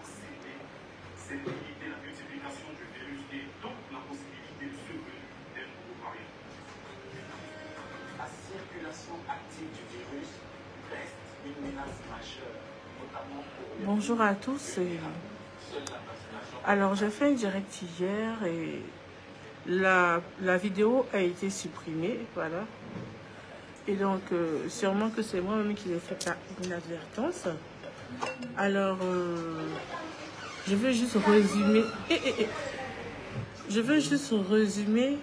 accélérer, c'est limiter la multiplication du virus et donc la possibilité de survenue d'un nouveau variant. La circulation active du virus reste une menace majeure, notamment pour les... Bonjour à tous. Alors, j'ai fait un direct hier et la vidéo a été supprimée, voilà. Et donc, sûrement que c'est moi-même qui l'ai fait par inadvertance. Alors, je veux juste résumer... Je veux juste résumer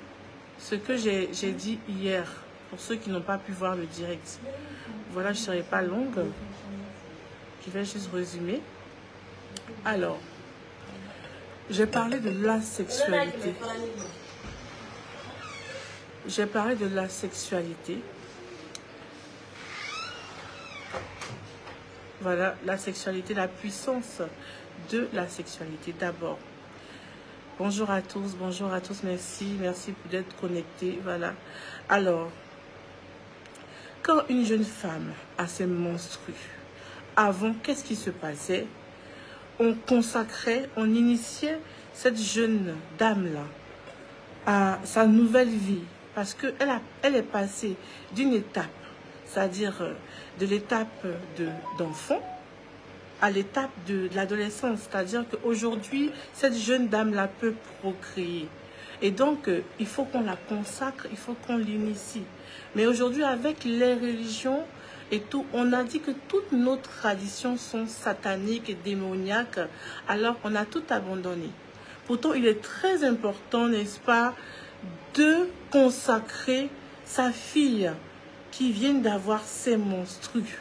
ce que j'ai dit hier, pour ceux qui n'ont pas pu voir le direct. Voilà, je ne serai pas longue. Je vais juste résumer. Alors, j'ai parlé de la sexualité. J'ai parlé de la sexualité. Voilà, la sexualité, la puissance de la sexualité d'abord. Bonjour à tous, merci d'être connectés, voilà. Alors, quand une jeune femme a ses menstrues, avant, qu'est-ce qui se passait? On consacrait, on initiait cette jeune dame-là à sa nouvelle vie, parce qu'elle est passée d'une étape, c'est-à-dire de l'étape d'enfant, à l'étape de l'adolescence, c'est-à-dire qu'aujourd'hui, cette jeune dame-là peut procréer. Et donc, il faut qu'on la consacre, il faut qu'on l'initie. Mais aujourd'hui, avec les religions et tout, on a dit que toutes nos traditions sont sataniques et démoniaques, alors on a tout abandonné. Pourtant, il est très important, n'est-ce pas, de consacrer sa fille qui vient d'avoir ses menstrues.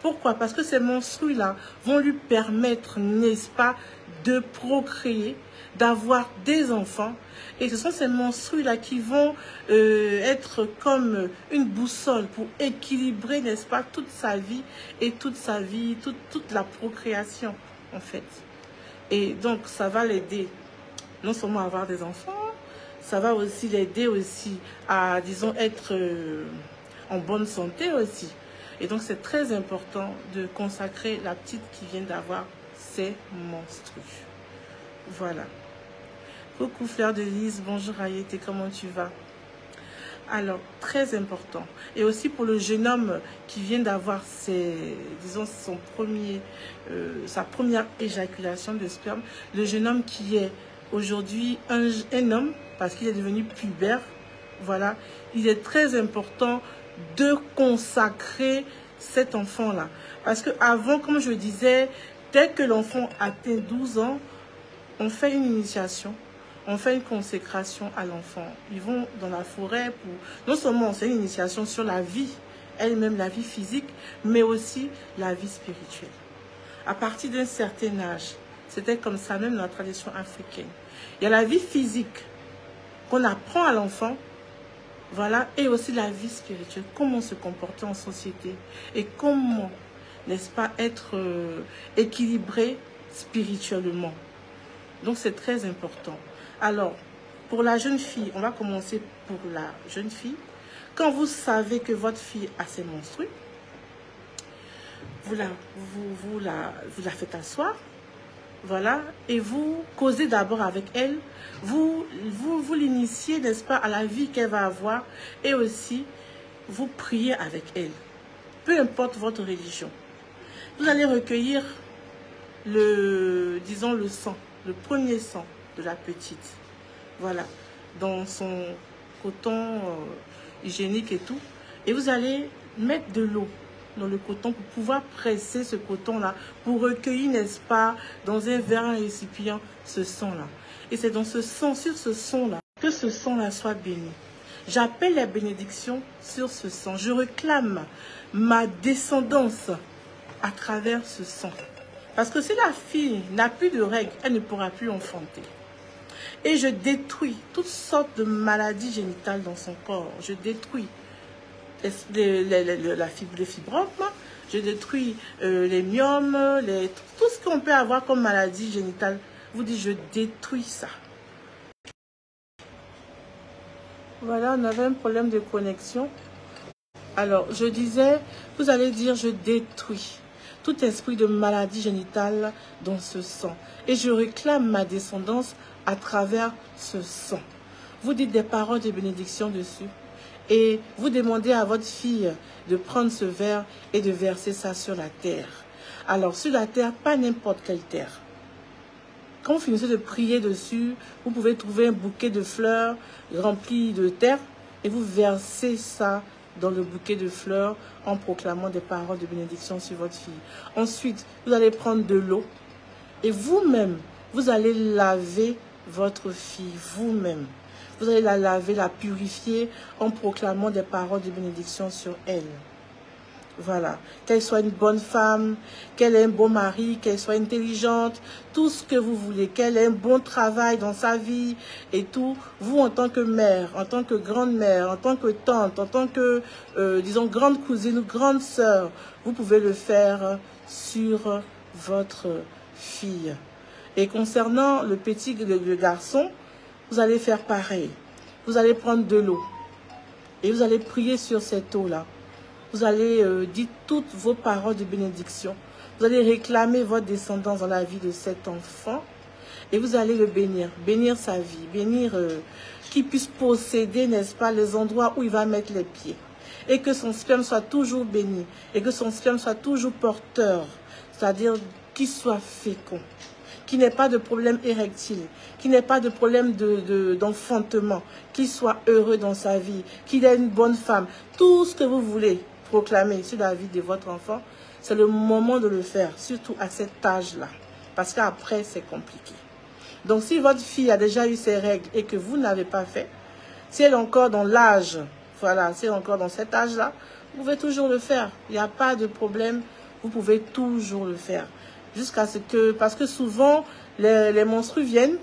Pourquoi? Parce que ces menstrues-là vont lui permettre, n'est-ce pas, de procréer, d'avoir des enfants. Et ce sont ces menstrues-là qui vont être comme une boussole pour équilibrer, n'est-ce pas, toute sa vie et toute la procréation, en fait. Et donc, ça va l'aider non seulement à avoir des enfants, ça va aussi l'aider aussi à, disons, être en bonne santé aussi. Et donc, c'est très important de consacrer la petite qui vient d'avoir ses menstrues. Voilà. Coucou Fleur de Lys, bonjour Ayete, comment tu vas? Alors, très important. Et aussi pour le jeune homme qui vient d'avoir sa première éjaculation de sperme, le jeune homme qui est aujourd'hui un homme, parce qu'il est devenu pubère, voilà, il est très important de consacrer cet enfant-là. Parce qu'avant, comme je disais, dès que l'enfant atteint 12 ans, on fait une initiation, on fait une consécration à l'enfant. Ils vont dans la forêt pour... Non seulement c'est une initiation sur la vie, elle-même la vie physique, mais aussi la vie spirituelle. À partir d'un certain âge, c'était comme ça même dans la tradition africaine. Il y a la vie physique qu'on apprend à l'enfant, voilà, et aussi la vie spirituelle, comment se comporter en société et comment, n'est-ce pas, être équilibré spirituellement. Donc, c'est très important. Alors, pour la jeune fille, on va commencer pour la jeune fille. Quand vous savez que votre fille a ses menstrues, vous la faites asseoir, voilà, et vous causez d'abord avec elle, vous l'initiez, n'est-ce pas, à la vie qu'elle va avoir, et aussi, vous priez avec elle. Peu importe votre religion. Vous allez recueillir le sang, le premier sang de la petite, voilà, dans son coton hygiénique et tout, et vous allez mettre de l'eau dans le coton pour pouvoir presser ce coton-là, pour recueillir, n'est-ce pas, dans un verre, un récipient, ce sang-là. Et c'est dans ce sang, sur ce sang-là, que ce sang-là soit béni. J'appelle la bénédiction sur ce sang. Je réclame ma descendance à travers ce sang. Parce que si la fille n'a plus de règles, elle ne pourra plus enfanter. Et je détruis toutes sortes de maladies génitales dans son corps. Je détruis les fibromes, je détruis les myomes, tout ce qu'on peut avoir comme maladie génitale. Vous dites, je détruis ça. Voilà, on avait un problème de connexion. Alors, je disais, vous allez dire, je détruis tout esprit de maladie génitale dans ce sang. Et je réclame ma descendance à travers ce sang. Vous dites des paroles de bénédiction dessus. Et vous demandez à votre fille de prendre ce verre et de verser ça sur la terre. Alors, sur la terre, pas n'importe quelle terre. Quand vous finissez de prier dessus, vous pouvez trouver un bouquet de fleurs rempli de terre et vous versez ça dans le bouquet de fleurs en proclamant des paroles de bénédiction sur votre fille. Ensuite, vous allez prendre de l'eau et vous-même, vous allez laver votre fille, vous-même. Vous allez la laver, la purifier en proclamant des paroles de bénédiction sur elle. Voilà. Qu'elle soit une bonne femme, qu'elle ait un bon mari, qu'elle soit intelligente, tout ce que vous voulez, qu'elle ait un bon travail dans sa vie et tout. Vous, en tant que mère, en tant que grande-mère, en tant que tante, en tant que, disons, grande cousine ou grande sœur, vous pouvez le faire sur votre fille. Et concernant le petit, le garçon, vous allez faire pareil. Vous allez prendre de l'eau et vous allez prier sur cette eau-là. Vous allez dire toutes vos paroles de bénédiction. Vous allez réclamer votre descendance dans la vie de cet enfant et vous allez le bénir. Bénir sa vie, bénir qu'il puisse posséder, n'est-ce pas, les endroits où il va mettre les pieds. Et que son sperme soit toujours béni et que son sperme soit toujours porteur, c'est-à-dire qu'il soit fécond. Qu'il n'ait pas de problème érectile, qu'il n'ait pas de problème d'enfantement, qu'il soit heureux dans sa vie, qu'il ait une bonne femme. Tout ce que vous voulez proclamer sur la vie de votre enfant, c'est le moment de le faire, surtout à cet âge-là. Parce qu'après, c'est compliqué. Donc, si votre fille a déjà eu ses règles et que vous n'avez pas fait, si elle est encore dans l'âge, voilà, si elle est encore dans cet âge-là, vous pouvez toujours le faire. Il n'y a pas de problème, vous pouvez toujours le faire. Jusqu'à ce que, parce que souvent, les menstrues viennent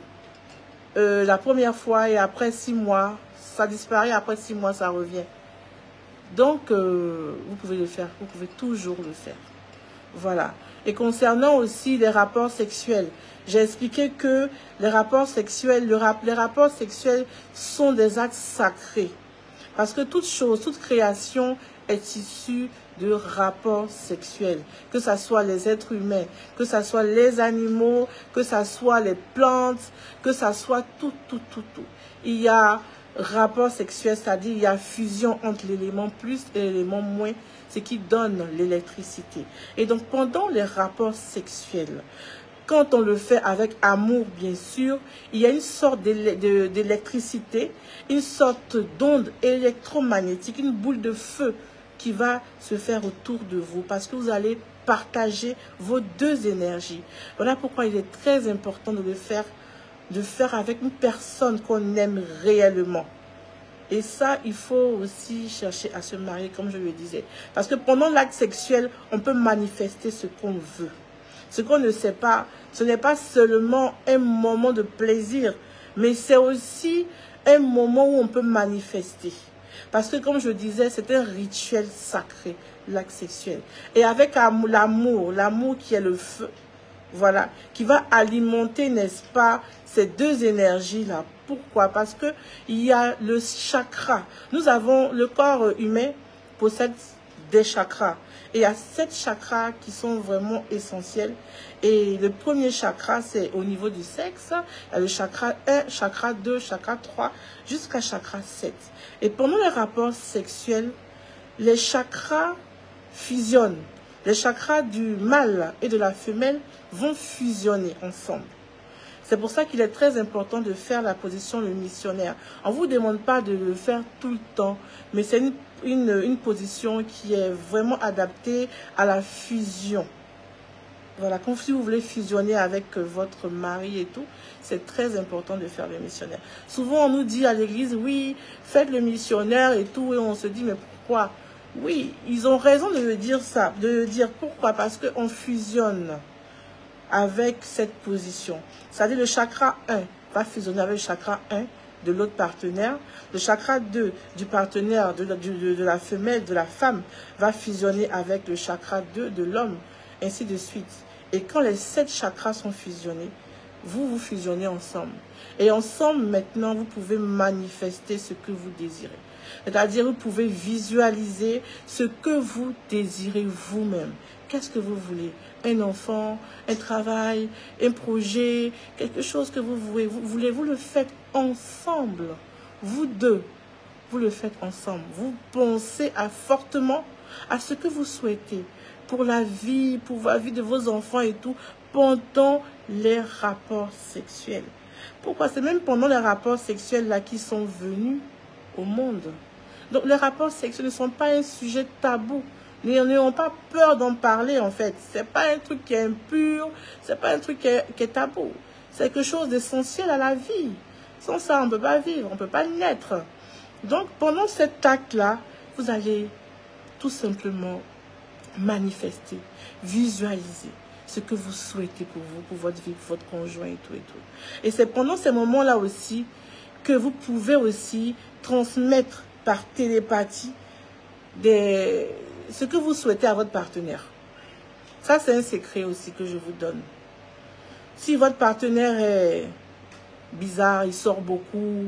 la première fois et après 6 mois, ça disparaît, après 6 mois, ça revient. Donc, vous pouvez le faire, vous pouvez toujours le faire. Voilà. Et concernant aussi les rapports sexuels, j'ai expliqué que les rapports sexuels, les rapports sexuels sont des actes sacrés. Parce que toute chose, toute création est issue de rapports sexuels, que ce soit les êtres humains, que ce soit les animaux, que ce soit les plantes, que ce soit tout. Il y a rapport sexuel, c'est-à-dire il y a fusion entre l'élément plus et l'élément moins, ce qui donne l'électricité. Et donc pendant les rapports sexuels, quand on le fait avec amour, bien sûr, il y a une sorte d'électricité, une sorte d'onde électromagnétique, une boule de feu qui va se faire autour de vous parce que vous allez partager vos deux énergies. Voilà pourquoi il est très important de le faire, avec une personne qu'on aime réellement. Et ça, il faut aussi chercher à se marier, comme je le disais. Parce que pendant l'acte sexuel, on peut manifester ce qu'on veut. Ce qu'on ne sait pas, ce n'est pas seulement un moment de plaisir, mais c'est aussi un moment où on peut manifester. Parce que, comme je disais, c'est un rituel sacré, l'acte sexuel. Et avec l'amour qui est le feu, voilà, qui va alimenter, n'est-ce pas, ces deux énergies-là. Pourquoi? Parce que il y a le chakra. Nous avons, le corps humain possède des chakras. Et il y a 7 chakras qui sont vraiment essentiels. Et le premier chakra, c'est au niveau du sexe. Il y a le chakra 1, chakra 2, chakra 3, jusqu'à chakra 7. Et pendant les rapports sexuels, les chakras fusionnent. Les chakras du mâle et de la femelle vont fusionner ensemble. C'est pour ça qu'il est très important de faire la position le missionnaire. On ne vous demande pas de le faire tout le temps, mais c'est une position qui est vraiment adaptée à la fusion. Voilà, comme si vous voulez fusionner avec votre mari et tout, c'est très important de faire le missionnaire. Souvent, on nous dit à l'église, oui, faites le missionnaire et tout, et on se dit, mais pourquoi? Oui, ils ont raison de le dire ça, de le dire pourquoi? Parce qu'on fusionne avec cette position. C'est-à-dire le chakra 1 va fusionner avec le chakra 1 de l'autre partenaire. Le chakra 2 du partenaire de la femelle, de la femme, va fusionner avec le chakra 2 de l'homme, ainsi de suite. Et quand les 7 chakras sont fusionnés, vous fusionnez ensemble. Et ensemble, maintenant, vous pouvez manifester ce que vous désirez. C'est-à-dire, vous pouvez visualiser ce que vous désirez vous-même. Qu'est-ce que vous voulez? Un enfant, un travail, un projet, quelque chose que vous voulez. Vous le faites ensemble. Vous deux, vous le faites ensemble. Vous pensez fortement à ce que vous souhaitez pour la vie, pour la vie de vos enfants et tout, pendant les rapports sexuels. Pourquoi? C'est même pendant les rapports sexuels là qui sont venus au monde. Donc les rapports sexuels ne sont pas un sujet tabou. N'ayons pas peur d'en parler en fait. C'est pas un truc qui est impur, c'est pas un truc qui est tabou. C'est quelque chose d'essentiel à la vie. Sans ça, on ne peut pas vivre, on ne peut pas naître. Donc pendant cet acte-là, vous allez tout simplement manifester, visualiser ce que vous souhaitez pour vous, pour votre vie, pour votre conjoint et tout et tout. Et c'est pendant ces moments-là aussi que vous pouvez aussi transmettre par télépathie ce que vous souhaitez à votre partenaire. Ça, c'est un secret aussi que je vous donne. Si votre partenaire est bizarre, il sort beaucoup,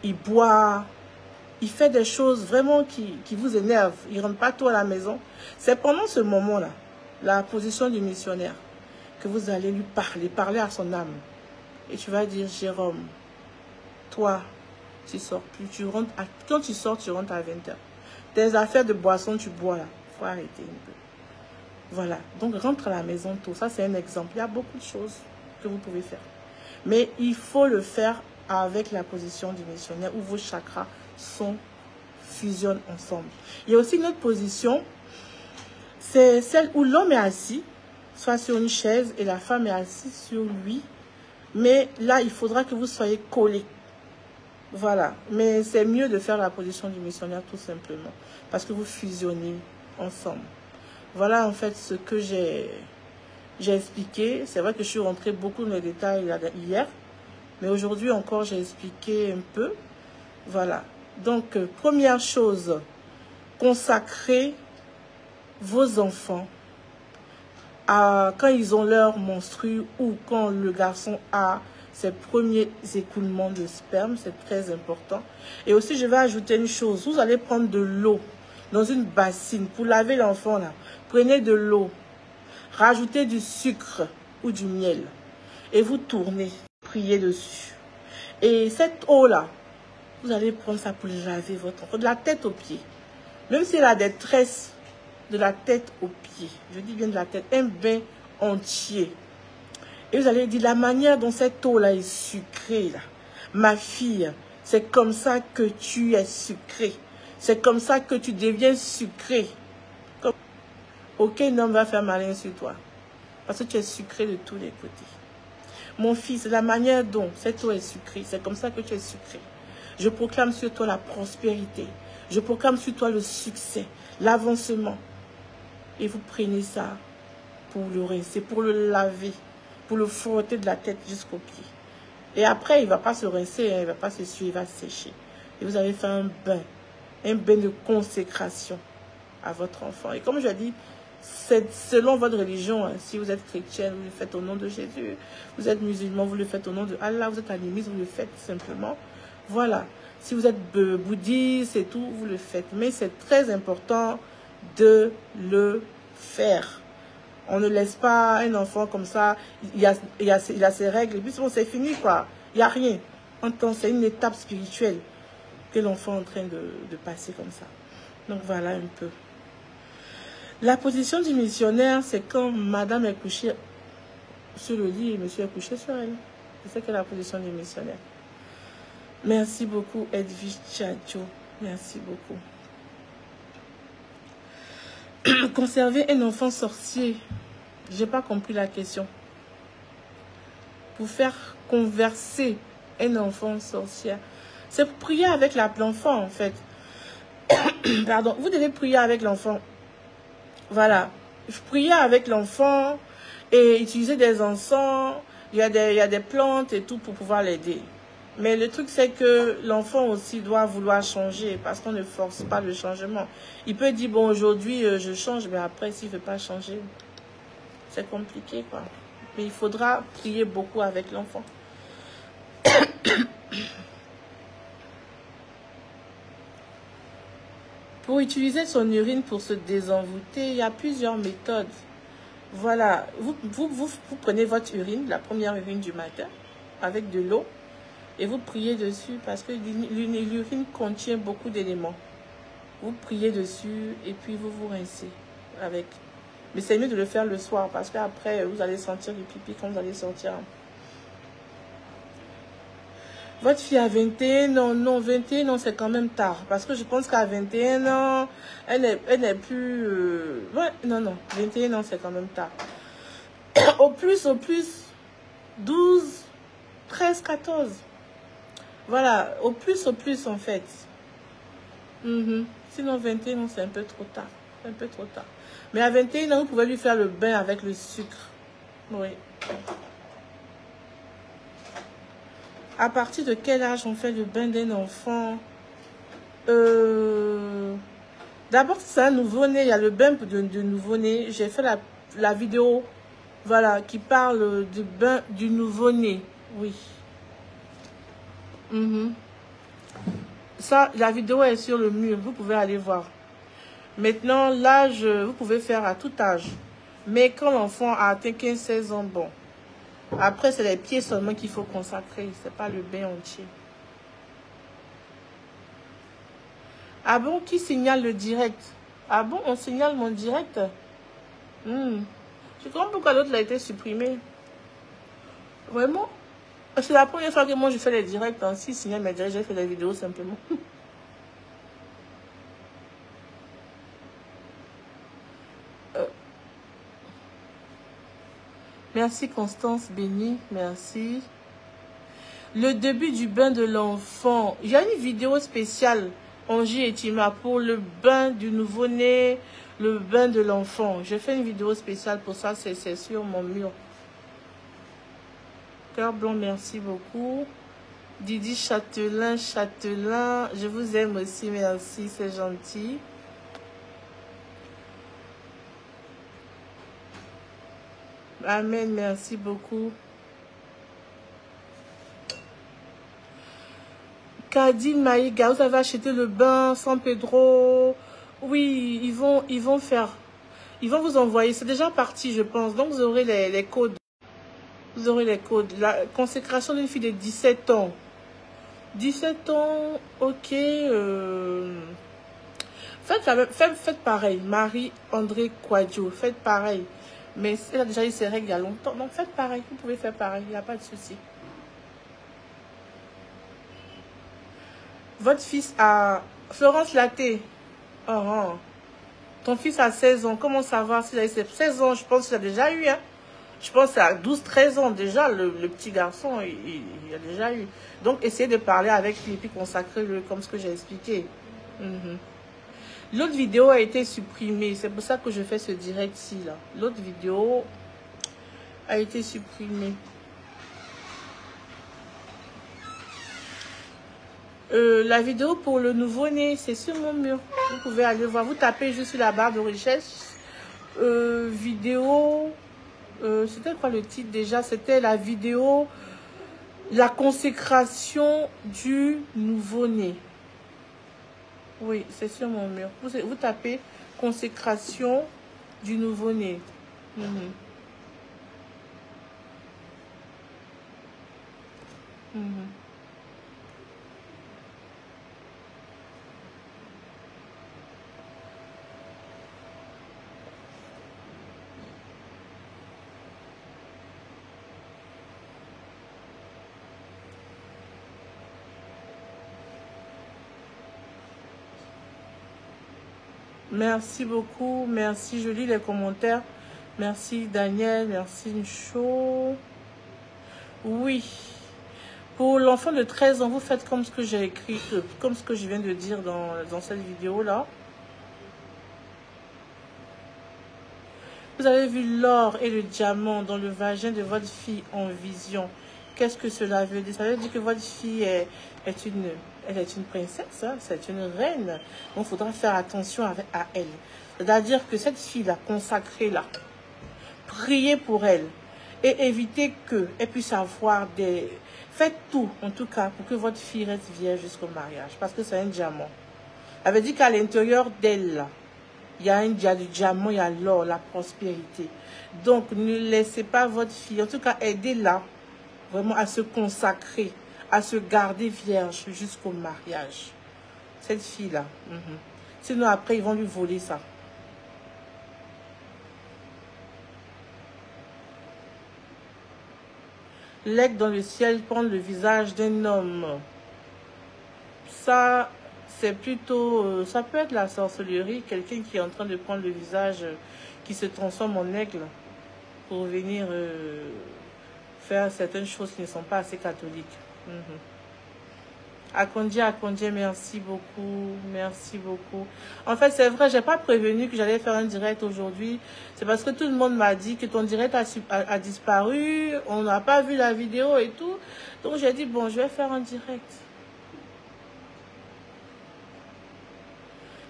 il boit, il fait des choses vraiment qui vous énervent, il ne rentre pas tôt à la maison, c'est pendant ce moment-là, la position du missionnaire, que vous allez lui parler à son âme. Et tu vas dire, Jérôme, toi, tu sors plus, quand tu sors, tu rentres à 20h. Tes affaires de boisson, tu bois là, il faut arrêter un peu. Voilà, donc rentre à la maison tôt, ça c'est un exemple. Il y a beaucoup de choses que vous pouvez faire. Mais il faut le faire avec la position du missionnaire où vos chakras fusionnent ensemble. Il y a aussi une autre position, c'est celle où l'homme est assis, soit sur une chaise et la femme est assise sur lui. Mais là, il faudra que vous soyez collés. Voilà, mais c'est mieux de faire la position du missionnaire tout simplement, parce que vous fusionnez ensemble. Voilà en fait ce que j'ai expliqué. C'est vrai que je suis rentrée beaucoup dans les détails hier, mais aujourd'hui encore j'ai expliqué un peu. Voilà, donc première chose, consacrez vos enfants quand ils ont leur menstru ou quand le garçon a ses premiers écoulements de sperme, c'est très important. Et aussi, je vais ajouter une chose. Vous allez prendre de l'eau dans une bassine pour laver l'enfant là. Prenez de l'eau, rajoutez du sucre ou du miel et vous tournez, priez dessus. Et cette eau-là, vous allez prendre ça pour laver votre enfant, de la tête aux pieds. Même s'il a des tresses, de la tête aux pieds. Je dis bien de la tête, un bain entier. Et vous allez dire, la manière dont cette eau-là est sucrée, là. Ma fille, c'est comme ça que tu es sucrée. C'est comme ça que tu deviens sucrée. Aucun homme va faire malin sur toi. Parce que tu es sucré de tous les côtés. Mon fils, la manière dont cette eau est sucrée, c'est comme ça que tu es sucré. Je proclame sur toi la prospérité. Je proclame sur toi le succès, l'avancement. Et vous prenez ça pour le rincer, pour le laver, pour le frotter de la tête jusqu'aux pieds. Et après, il ne va pas se rincer, hein, il ne va pas se suer, il va sécher. Et vous allez faire un bain de consécration à votre enfant. Et comme je l'ai dit, c'est selon votre religion. Hein. Si vous êtes chrétien, vous le faites au nom de Jésus. Vous êtes musulman, vous le faites au nom de Allah. Vous êtes animiste, vous le faites simplement. Voilà. Si vous êtes bouddhiste et tout, vous le faites. Mais c'est très important de le faire. On ne laisse pas un enfant comme ça, il a ses règles, et puis bon, c'est fini quoi. Il n'y a rien. C'est une étape spirituelle que l'enfant est en train de passer comme ça. Donc voilà un peu. La position du missionnaire, c'est quand madame est couchée sur le lit et monsieur est couché sur elle. C'est ça que la position du missionnaire. Merci beaucoup Edwige Tchadjo. Merci beaucoup. Conserver un enfant sorcier. J'ai pas compris la question. Pour faire converser un enfant sorcier. C'est pour prier avec l'enfant en fait. Pardon, vous devez prier avec l'enfant. Voilà. Prier avec l'enfant et utiliser des encens. Il y a des plantes et tout pour pouvoir l'aider. Mais le truc, c'est que l'enfant aussi doit vouloir changer parce qu'on ne force pas le changement. Il peut dire, bon, aujourd'hui, je change, mais après, s'il ne veut pas changer, c'est compliqué, quoi. Mais il faudra prier beaucoup avec l'enfant. Pour utiliser son urine pour se désenvoûter, il y a plusieurs méthodes. Voilà, vous prenez votre urine, la première urine du matin, avec de l'eau, et vous priez dessus parce que l'urine contient beaucoup d'éléments. Vous priez dessus et puis vous vous rincez avec. Mais c'est mieux de le faire le soir parce qu'après, vous allez sentir le pipi quand vous allez sortir. Votre fille a 21 ans, non, 21 ans, c'est quand même tard. Parce que je pense qu'à 21 ans, elle n'est plus... Ouais, non, 21 ans, c'est quand même tard. Au plus, 12, 13, 14. Voilà, au plus, en fait. Sinon, 21 ans, c'est un peu trop tard. Un peu trop tard. Mais à 21 ans, vous pouvez lui faire le bain avec le sucre. Oui. À partir de quel âge on fait le bain d'un enfant? D'abord, c'est un nouveau-né. Il y a le bain de nouveau-né. J'ai fait la vidéo, voilà, qui parle du bain du nouveau-né. Oui. Ça, la vidéo est sur le mur. Vous pouvez aller voir. Maintenant, l'âge, vous pouvez faire à tout âge. Mais quand l'enfant a atteint 15-16 ans, bon. Après, c'est les pieds seulement qu'il faut consacrer. C'est pas le bain entier. Ah bon, qui signale le direct? Ah bon, on signale mon direct? Je comprends pourquoi l'autre a été supprimé. Vraiment? C'est la première fois que moi je fais les directs. Hein. Si signale mes directs, j'ai fait les vidéos simplement. Merci Constance Béni, merci. Le début du bain de l'enfant. Il y a une vidéo spéciale, Angie et Tima, pour le bain du nouveau-né, le bain de l'enfant. J'ai fait une vidéo spéciale pour ça, c'est sur mon mur. Cœur blanc, merci beaucoup. Didi Châtelain, je vous aime aussi, merci, c'est gentil. Amen, merci beaucoup. Kadine Maïga, vous avez acheté le bain San Pedro. Oui, ils vont vous envoyer. C'est déjà parti, je pense. Donc, vous aurez les codes. Vous aurez les codes. La consécration d'une fille de 17 ans. 17 ans, ok. Faites pareil. Marie-André Quadio, faites pareil. Mais elle a déjà eu ses règles il y a longtemps. Donc, faites pareil. Vous pouvez faire pareil. Il n'y a pas de souci. Votre fils a... Florence Laté. Oh. Ton fils a 16 ans. Comment savoir s'il a eu 16 ans? Je pense qu'il a déjà eu. Hein? Je pense que à 12-13 ans déjà, le petit garçon, il a déjà eu. Donc, essayez de parler avec lui et puis consacrez-le comme ce que j'ai expliqué. L'autre vidéo a été supprimée. C'est pour ça que je fais ce direct-ci. L'autre vidéo a été supprimée. La vidéo pour le nouveau-né, c'est sur mon mur. Vous pouvez aller voir. Vous tapez juste sur la barre de recherche. Vidéo... c'était quoi le titre déjà? C'était la vidéo la consécration du nouveau-né. Oui, c'est sur mon mur. Vous tapez consécration du nouveau-né. Merci beaucoup. Merci. Je lis les commentaires. Merci Daniel. Merci Ncho. Oui. Pour l'enfant de 13 ans, vous faites comme ce que j'ai écrit, comme ce que je viens de dire dans cette vidéo-là. Vous avez vu l'or et le diamant dans le vagin de votre fille en vision. Qu'est-ce que cela veut dire? Ça veut dire que votre fille est une princesse, hein? C'est une reine. Donc, il faudra faire attention à elle. C'est-à-dire que cette fille-là, consacrée là, priez pour elle et évitez qu'elle puisse avoir des... Faites tout, en tout cas, pour que votre fille reste vierge jusqu'au mariage. Parce que c'est un diamant. avait dit qu'à l'intérieur d'elle, là, il y a du diamant, il y a l'or, la prospérité. Donc, ne laissez pas votre fille, en tout cas, aidez-la vraiment à se consacrer, à se garder vierge jusqu'au mariage. Cette fille-là. Sinon, après, ils vont lui voler ça. L'aigle dans le ciel prend le visage d'un homme. Ça, c'est plutôt... ça peut être la sorcellerie, quelqu'un qui est en train de prendre le visage, qui se transforme en aigle pour venir faire certaines choses qui ne sont pas assez catholiques. Akondia, merci beaucoup. Merci beaucoup. En fait, c'est vrai, j'ai pas prévenu que j'allais faire un direct aujourd'hui. C'est parce que tout le monde m'a dit que ton direct a disparu. On n'a pas vu la vidéo et tout. Donc, j'ai dit, bon, je vais faire un direct.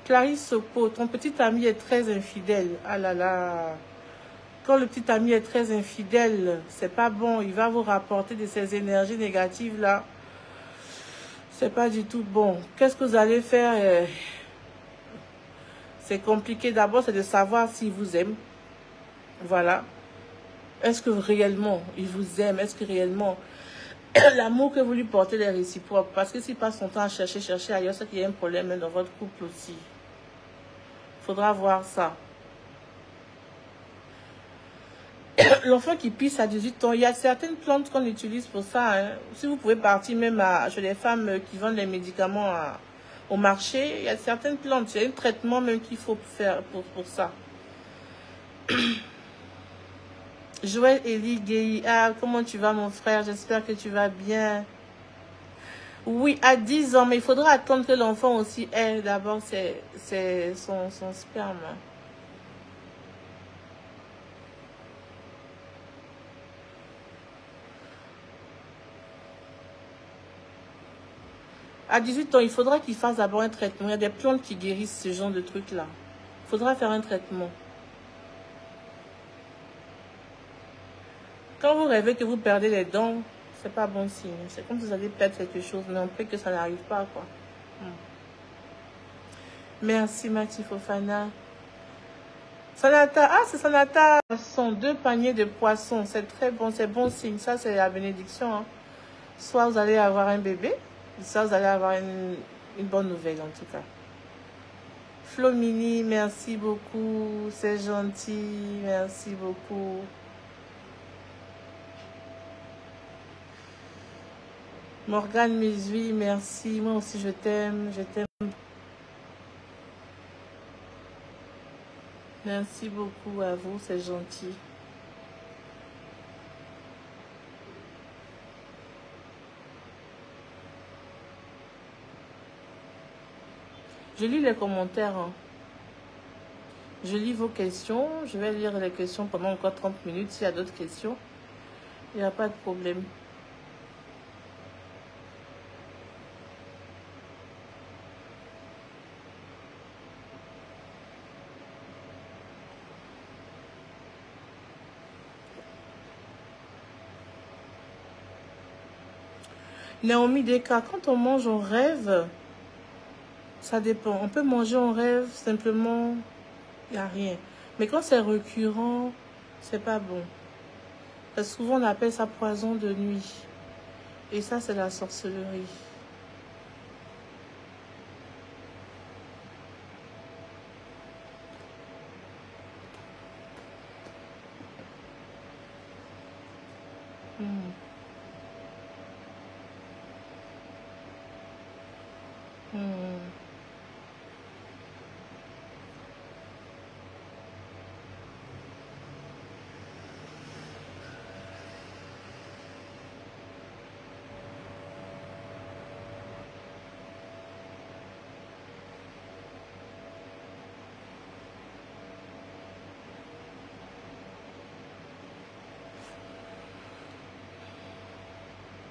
Clarisse Sopo, ton petit ami est très infidèle. Ah là là. Quand le petit ami est très infidèle, c'est pas bon. Il va vous rapporter de ces énergies négatives là. C'est pas du tout bon. Qu'est-ce que vous allez faire? C'est compliqué. D'abord, c'est de savoir s'il vous aime. Voilà. Est-ce que réellement, il vous aime? Est-ce que réellement, l'amour que vous lui portez est réciproque? Parce que s'il passe son temps à chercher ailleurs, c'est qu'il y a un problème dans votre couple aussi. Il faudra voir ça. L'enfant qui pisse à 18 ans, il y a certaines plantes qu'on utilise pour ça. Hein. Si vous pouvez partir même chez les femmes qui vendent les médicaments au marché, il y a certaines plantes. Il y a un traitement même qu'il faut faire pour ça. Joël Eli Gueye, comment tu vas mon frère? J'espère que tu vas bien. Oui, à 10 ans, mais il faudra attendre que l'enfant aussi ait d'abord son sperme. À 18 ans, il faudra qu'il fasse d'abord un traitement. Il y a des plantes qui guérissent ce genre de trucs-là. Il faudra faire un traitement. Quand vous rêvez que vous perdez les dents, c'est pas bon signe. C'est comme si vous allez perdre quelque chose, mais on prie que ça n'arrive pas, quoi. Merci, Mathie Fofana. Sanata, c'est Sanata. Ce sont 2 paniers de poissons. C'est très bon, c'est bon signe. Ça, c'est la bénédiction. Hein. Soit vous allez avoir un bébé, soit vous allez avoir une bonne nouvelle, en tout cas. Flomini, merci beaucoup. C'est gentil. Merci beaucoup. Morgane Mézui, merci. Moi aussi, je t'aime. Je t'aime. Merci beaucoup à vous, c'est gentil. Je lis les commentaires. Hein. Je lis vos questions. Je vais lire les questions pendant encore 30 minutes. S'il y a d'autres questions, il n'y a pas de problème. Naomi Deka, quand on mange en rêve, ça dépend. On peut manger en rêve, simplement, il n'y a rien. Mais quand c'est récurrent, c'est pas bon. Parce que souvent, on appelle ça poison de nuit. Et ça, c'est la sorcellerie.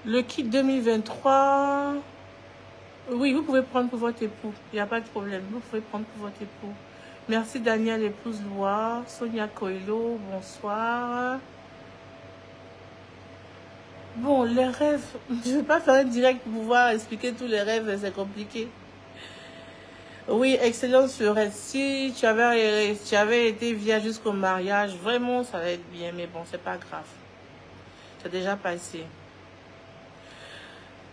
Le kit 2023, oui, vous pouvez prendre pour votre époux. Il n'y a pas de problème. Vous pouvez prendre pour votre époux. Merci Daniel, épouse Loire. Sonia Coelho, bonsoir. Bon, les rêves, je ne vais pas faire un direct pour pouvoir expliquer tous les rêves, c'est compliqué. Oui, excellent serait si tu avais été vierge jusqu'au mariage, vraiment ça va être bien, mais bon, c'est pas grave. C'est déjà passé.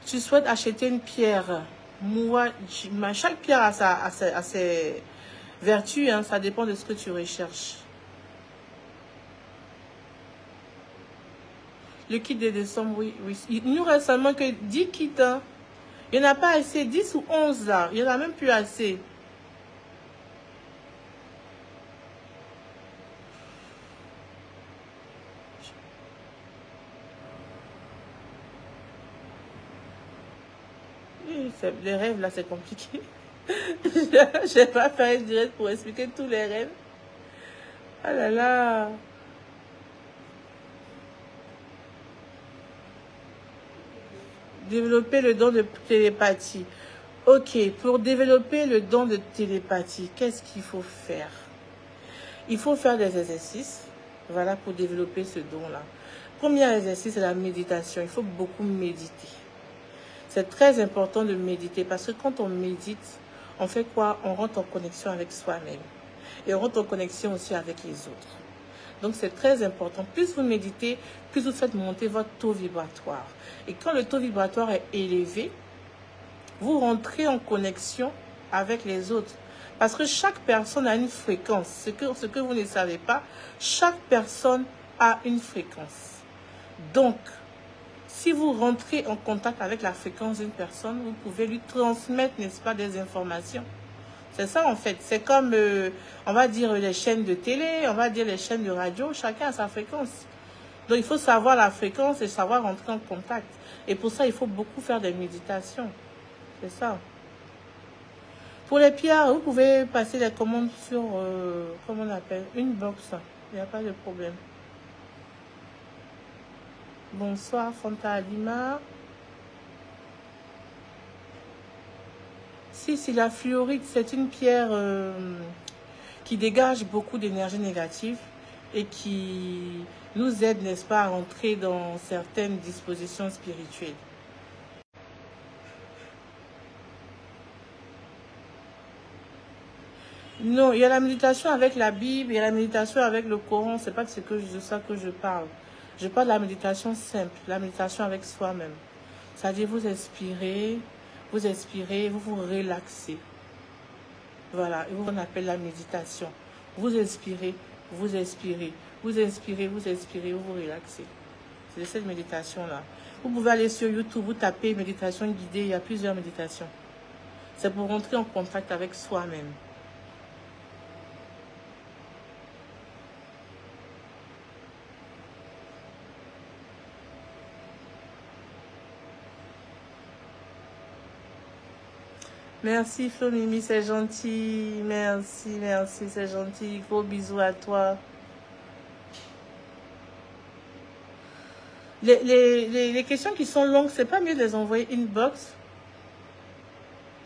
Tu souhaites acheter une pierre. Moi, chaque pierre a ses vertus, hein, ça dépend de ce que tu recherches. Le kit de décembre, oui, oui. Il nous reste seulement que 10 kits. Hein. Il n'y en a pas assez, 10 ou 11 là. Il n'y en a même plus assez. Oui, les rêves là, c'est compliqué. Je n'ai pas fait un direct pour expliquer tous les rêves. Ah là là. Développer le don de télépathie. Ok, pour développer le don de télépathie, qu'est-ce qu'il faut faire? Il faut faire des exercices, voilà, pour développer ce don-là. Premier exercice, c'est la méditation. Il faut beaucoup méditer. C'est très important de méditer parce que quand on médite, on fait quoi? On rentre en connexion avec soi-même. Et on rentre en connexion aussi avec les autres. Donc, c'est très important. Plus vous méditez, plus vous faites monter votre taux vibratoire. Et quand le taux vibratoire est élevé, vous rentrez en connexion avec les autres. Parce que chaque personne a une fréquence. Ce que vous ne savez pas, chaque personne a une fréquence. Donc, si vous rentrez en contact avec la fréquence d'une personne, vous pouvez lui transmettre, n'est-ce pas, des informations. C'est ça en fait. C'est comme, on va dire, les chaînes de télé, on va dire les chaînes de radio. Chacun a sa fréquence. Donc, il faut savoir la fréquence et savoir rentrer en contact. Et pour ça, il faut beaucoup faire des méditations. C'est ça. Pour les pierres, vous pouvez passer les commandes sur, comment on appelle, une box. Il n'y a pas de problème. Bonsoir, Fanta Alima. Si, la fluorite, c'est une pierre qui dégage beaucoup d'énergie négative et qui nous aide, n'est-ce pas, à rentrer dans certaines dispositions spirituelles. Non, il y a la méditation avec la Bible, il y a la méditation avec le Coran, c'est pas de ça que je parle. Je parle de la méditation simple, la méditation avec soi-même. C'est-à-dire vous expirez, vous vous relaxez. Voilà, et on appelle la méditation. Vous expirez, vous expirez, vous inspirez, vous expirez, vous vous relaxez. C'est cette méditation-là. Vous pouvez aller sur YouTube, vous tapez méditation guidée, il y a plusieurs méditations. C'est pour rentrer en contact avec soi-même. Merci Flomimi, c'est gentil. Merci, merci, c'est gentil. Gros bisous à toi. Les questions qui sont longues, c'est pas mieux de les envoyer inbox.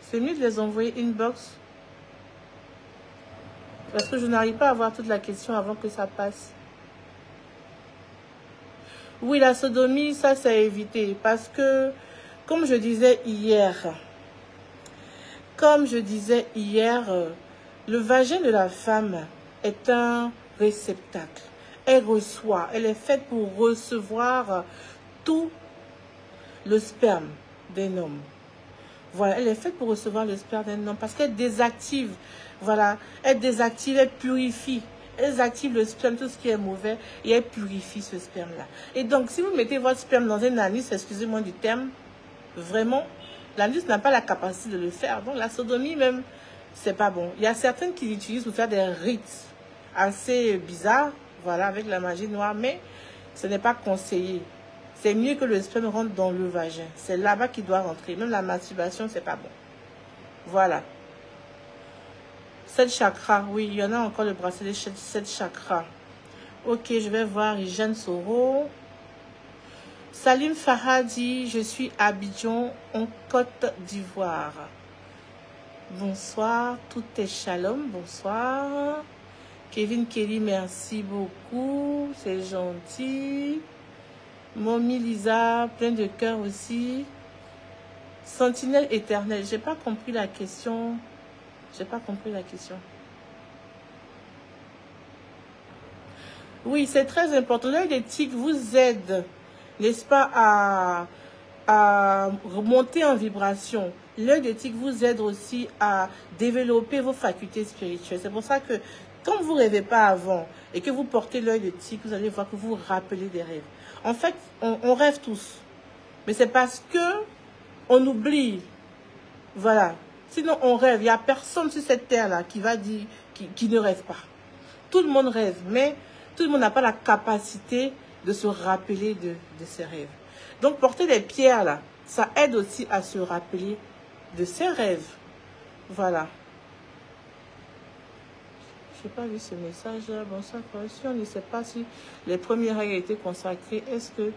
C'est mieux de les envoyer inbox. Parce que je n'arrive pas à voir toute la question avant que ça passe. Oui, la sodomie, ça c'est à éviter. Parce que, comme je disais hier, le vagin de la femme est un réceptacle. Elle reçoit, elle est faite pour recevoir tout le sperme d'un homme. Voilà, elle est faite pour recevoir le sperme d'un homme parce qu'elle désactive, voilà, elle désactive, elle purifie. Elle désactive le sperme, tout ce qui est mauvais, et elle purifie ce sperme-là. Et donc, si vous mettez votre sperme dans un anus, excusez-moi du terme, vraiment, l'anus n'a pas la capacité de le faire. Donc, la sodomie même, c'est pas bon. Il y a certaines qui l'utilisent pour faire des rites assez bizarres, voilà, avec la magie noire, mais ce n'est pas conseillé. C'est mieux que le sperme rentre dans le vagin. C'est là-bas qu'il doit rentrer. Même la masturbation, c'est pas bon. Voilà. 7 chakras. Oui, il y en a encore le bracelet 7 chakras. Ok, je vais voir Hygiène Soro. Salim Fahadi, je suis à Abidjan, en Côte d'Ivoire. Bonsoir, tout est shalom. Bonsoir. Kevin Kelly, merci beaucoup. C'est gentil. Mommy Lisa, plein de cœur aussi. Sentinelle éternelle, j'ai pas compris la question. Je n'ai pas compris la question. Oui, c'est très important. L'œil des tigres vous aide, n'est-ce pas, à remonter en vibration. L'œil des tigres vous aide aussi à développer vos facultés spirituelles. C'est pour ça que quand vous ne rêvez pas avant et que vous portez l'œil de tigre, vous allez voir que vous vous rappelez des rêves. En fait, on rêve tous. Mais c'est parce que on oublie. Voilà. Sinon, on rêve. Il n'y a personne sur cette terre-là qui va dire, qui ne rêve pas. Tout le monde rêve, mais tout le monde n'a pas la capacité de se rappeler de ses rêves. Donc, porter des pierres, là, ça aide aussi à se rappeler de ses rêves. Voilà. Je n'ai pas vu ce message. Bonsoir, si on ne sait pas si les premiers règles ont été consacrées, est-ce que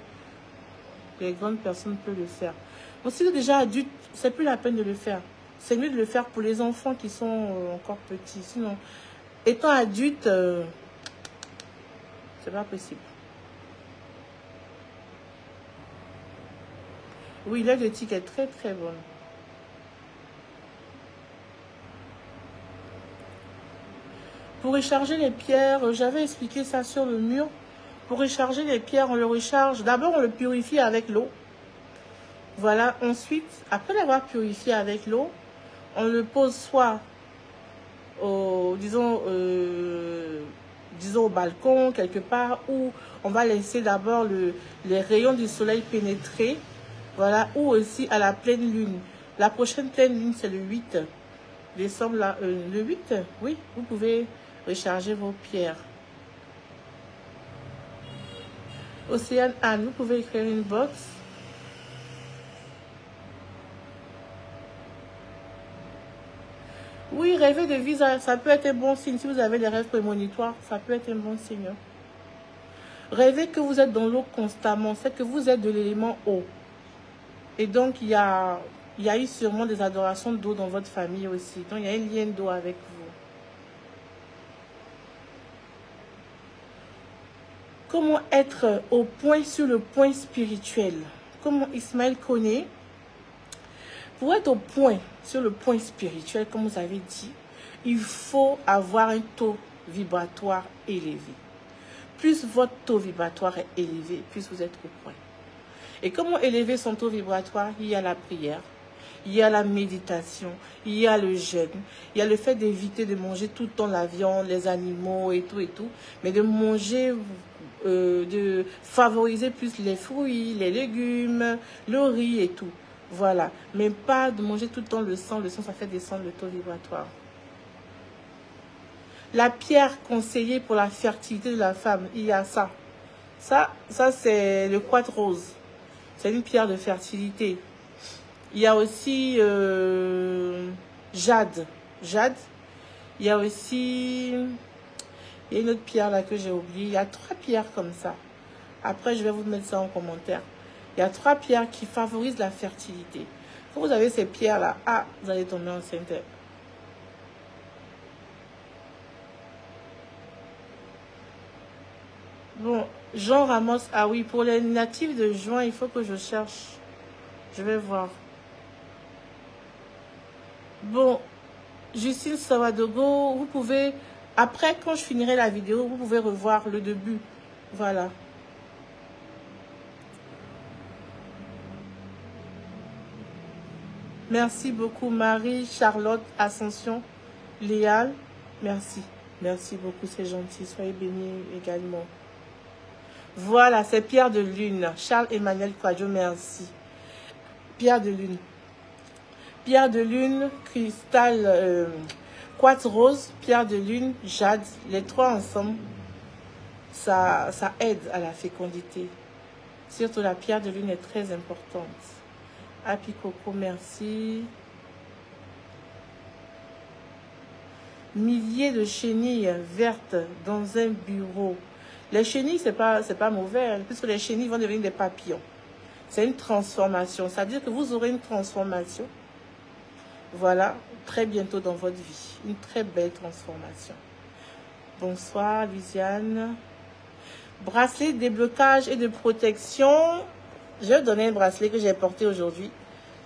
les grandes personnes peuvent le faire? Bon, si vous êtes déjà adulte, c'est plus la peine de le faire. C'est mieux de le faire pour les enfants qui sont encore petits. Sinon, étant adulte, c'est pas possible. Oui, l'œil de tigre est très très bonne. Pour recharger les pierres, j'avais expliqué ça sur le mur. Pour recharger les pierres, on le recharge. D'abord, on le purifie avec l'eau. Voilà. Ensuite, après l'avoir purifié avec l'eau, on le pose soit disons au balcon, quelque part, où on va laisser d'abord les rayons du soleil pénétrer. Voilà. Ou aussi à la pleine lune. La prochaine pleine lune, c'est le 8 décembre. Là, le 8, oui, vous pouvez recharger vos pierres. Océane Anne, vous pouvez écrire une box. Oui, rêver de vie, ça peut être un bon signe. Si vous avez des rêves prémonitoires, ça peut être un bon signe. Rêver que vous êtes dans l'eau constamment, c'est que vous êtes de l'élément eau. Et donc, il y a eu sûrement des adorations d'eau dans votre famille aussi. Donc, il y a un lien d'eau avec vous. Comment être au point sur le point spirituel? Comment Ismaël connaît? Pour être au point sur le point spirituel, comme vous avez dit, il faut avoir un taux vibratoire élevé. Plus votre taux vibratoire est élevé, plus vous êtes au point. Et comment élever son taux vibratoire? Il y a la prière, il y a la méditation, il y a le jeûne, il y a le fait d'éviter de manger tout le temps la viande, les animaux et tout, mais de manger, de favoriser plus les fruits, les légumes, le riz et tout. Voilà, mais pas de manger tout le temps le sang ça fait descendre le taux vibratoire. La pierre conseillée pour la fertilité de la femme, il y a ça. Ça c'est le quartz rose. C'est une pierre de fertilité. Il y a aussi jade. Il y a aussi... Il y a une autre pierre là que j'ai oubliée. Il y a 3 pierres comme ça. Après, je vais vous mettre ça en commentaire. Il y a 3 pierres qui favorisent la fertilité. Quand vous avez ces pierres là, vous allez tomber enceinte. Bon, Jean Ramos, oui, pour les natifs de juin, il faut que je cherche. Je vais voir. Bon, Justine Sawadogo, vous pouvez, après, quand je finirai la vidéo, vous pouvez revoir le début. Voilà. Merci beaucoup, Marie, Charlotte, Ascension, Léal. Merci. Merci beaucoup, c'est gentil. Soyez bénis également. Voilà, c'est Pierre de Lune. Charles-Emmanuel Quadjo, merci. Pierre de Lune. Pierre de Lune, cristal, quartz rose, pierre de lune, jade. Les 3 ensemble, ça aide à la fécondité. Surtout la pierre de lune est très importante. Happy Coco, merci. Milliers de chenilles vertes dans un bureau. Les chenilles, c'est pas mauvais, puisque les chenilles vont devenir des papillons. C'est une transformation. C'est-à-dire que vous aurez une transformation. Voilà, très bientôt dans votre vie. Une très belle transformation. Bonsoir, Luciane. Bracelet de déblocage et de protection. Je vais donner un bracelet que j'ai porté aujourd'hui.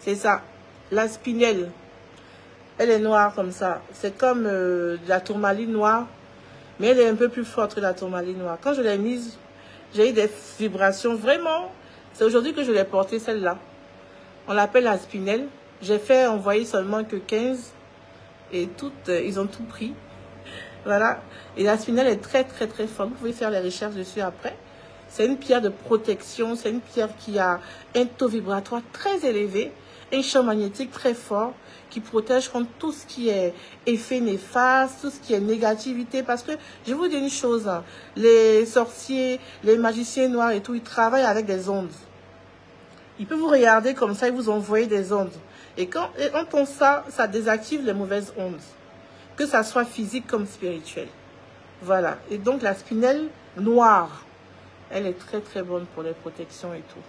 C'est ça, la spinelle. Elle est noire comme ça. C'est comme de la tourmaline noire. Mais elle est un peu plus forte que la tourmaline noire. Quand je l'ai mise, j'ai eu des vibrations vraiment. C'est aujourd'hui que je l'ai portée, celle-là. On l'appelle la spinelle. J'ai fait envoyer seulement que 15. Et toutes, ils ont tout pris. Voilà. Et la spinelle est très, très, très forte. Vous pouvez faire les recherches dessus après. C'est une pierre de protection. C'est une pierre qui a un taux vibratoire très élevé. Un champ magnétique très fort qui protège contre tout ce qui est effet néfaste, tout ce qui est négativité. Parce que, je vous dis une chose, hein, les sorciers, les magiciens noirs et tout, ils travaillent avec des ondes. Ils peuvent vous regarder comme ça et vous envoyer des ondes. Et quand on ça, ça désactive les mauvaises ondes. Que ça soit physique comme spirituel. Voilà. Et donc, la spinelle noire, elle est très très bonne pour les protections et tout.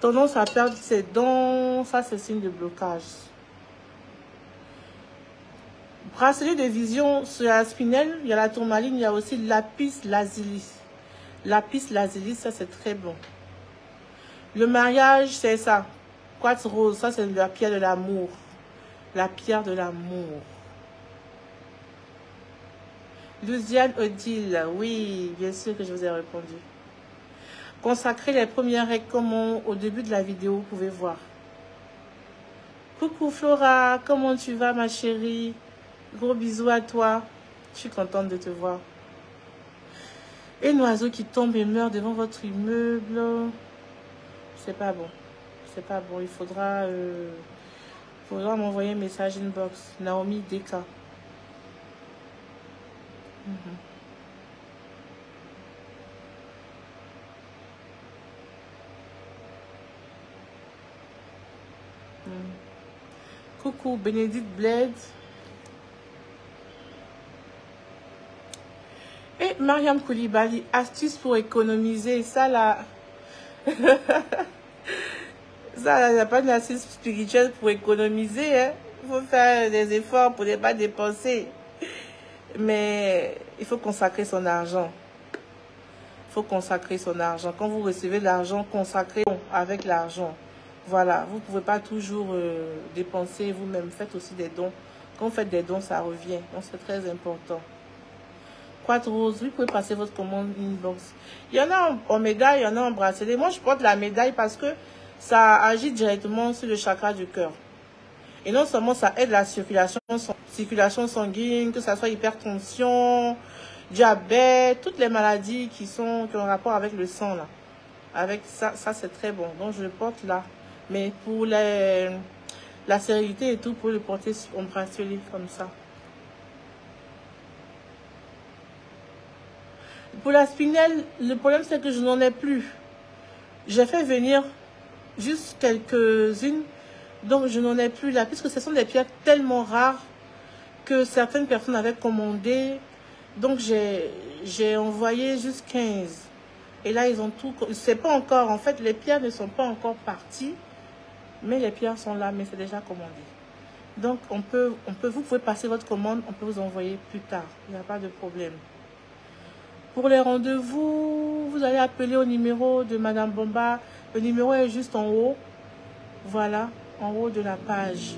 Tendance à perdre ses dents, ça c'est signe de blocage. Bracelet de vision sur la spinelle, il y a la tourmaline, il y a aussi lapis lazuli. Lapis lazuli, ça c'est très bon. Le mariage, c'est ça. Quartz rose, ça c'est la pierre de l'amour. La pierre de l'amour. Luciane Odile, oui, bien sûr que je vous ai répondu. Consacrer les premières règles comme au début de la vidéo, vous pouvez voir. Coucou Flora, comment tu vas ma chérie? Gros bisous à toi. Je suis contente de te voir. Un oiseau qui tombe et meurt devant votre immeuble. C'est pas bon. C'est pas bon. Il faudra m'envoyer un message inbox. Naomi Deka. Coucou Bénédicte Bled. Et Mariam Koulibaly, astuce pour économiser. Ça là. Ça, il n'y a pas d'astuce spirituelle pour économiser. Hein. Il faut faire des efforts pour ne pas dépenser. Mais il faut consacrer son argent. Il faut consacrer son argent. Quand vous recevez de l'argent, consacrez avec l'argent. Voilà, vous ne pouvez pas toujours dépenser vous-même. Faites aussi des dons. Quand vous faites des dons, ça revient. Donc, c'est très important. Quartz rose, vous pouvez passer votre commande inbox. Il y en a en médaille, il y en a en bracelet. Moi, je porte la médaille parce que ça agit directement sur le chakra du cœur. Et non seulement ça aide la circulation sanguine, que ça soit hypertension, diabète, toutes les maladies qui ont rapport avec le sang là. Avec ça c'est très bon. Donc je le porte là. Mais pour la sérénité et tout, pour le porter en bracelet comme ça. Pour la spinelle, le problème c'est que je n'en ai plus. J'ai fait venir juste quelques-unes, donc je n'en ai plus là, puisque ce sont des pierres tellement rares que certaines personnes avaient commandé. Donc j'ai envoyé juste 15. Et là, ils ont tout... C'est pas encore... En fait, les pierres ne sont pas encore parties. Mais les pierres sont là, mais c'est déjà commandé. Donc, vous pouvez passer votre commande. On peut vous envoyer plus tard. Il n'y a pas de problème. Pour les rendez-vous, vous allez appeler au numéro de Madame Bomba. Le numéro est juste en haut. Voilà, en haut de la page.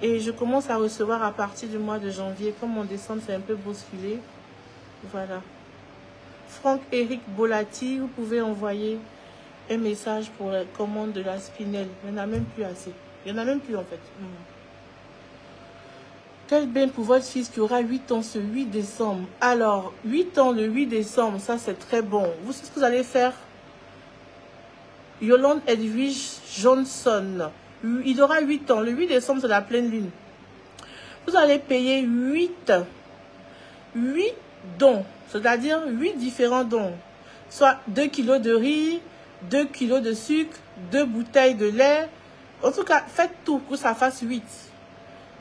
Et je commence à recevoir à partir du mois de janvier. Comme en décembre, c'est un peu bousculé. Voilà. Franck-Éric Bolati, vous pouvez envoyer un message pour la commande de la spinelle. Il n'y en a même plus assez. Il n'y en a même plus en fait. Quel bien pour votre fils qui aura 8 ans ce 8 décembre. Alors, 8 ans le 8 décembre, ça c'est très bon. Vous savez ce que vous allez faire? Yolande Edwige Johnson. Il aura 8 ans. Le 8 décembre, c'est la pleine lune. Vous allez payer 8 dons. C'est-à-dire 8 différents dons. Soit 2 kilos de riz, 2 kilos de sucre, 2 bouteilles de lait. En tout cas, faites tout pour que ça fasse 8.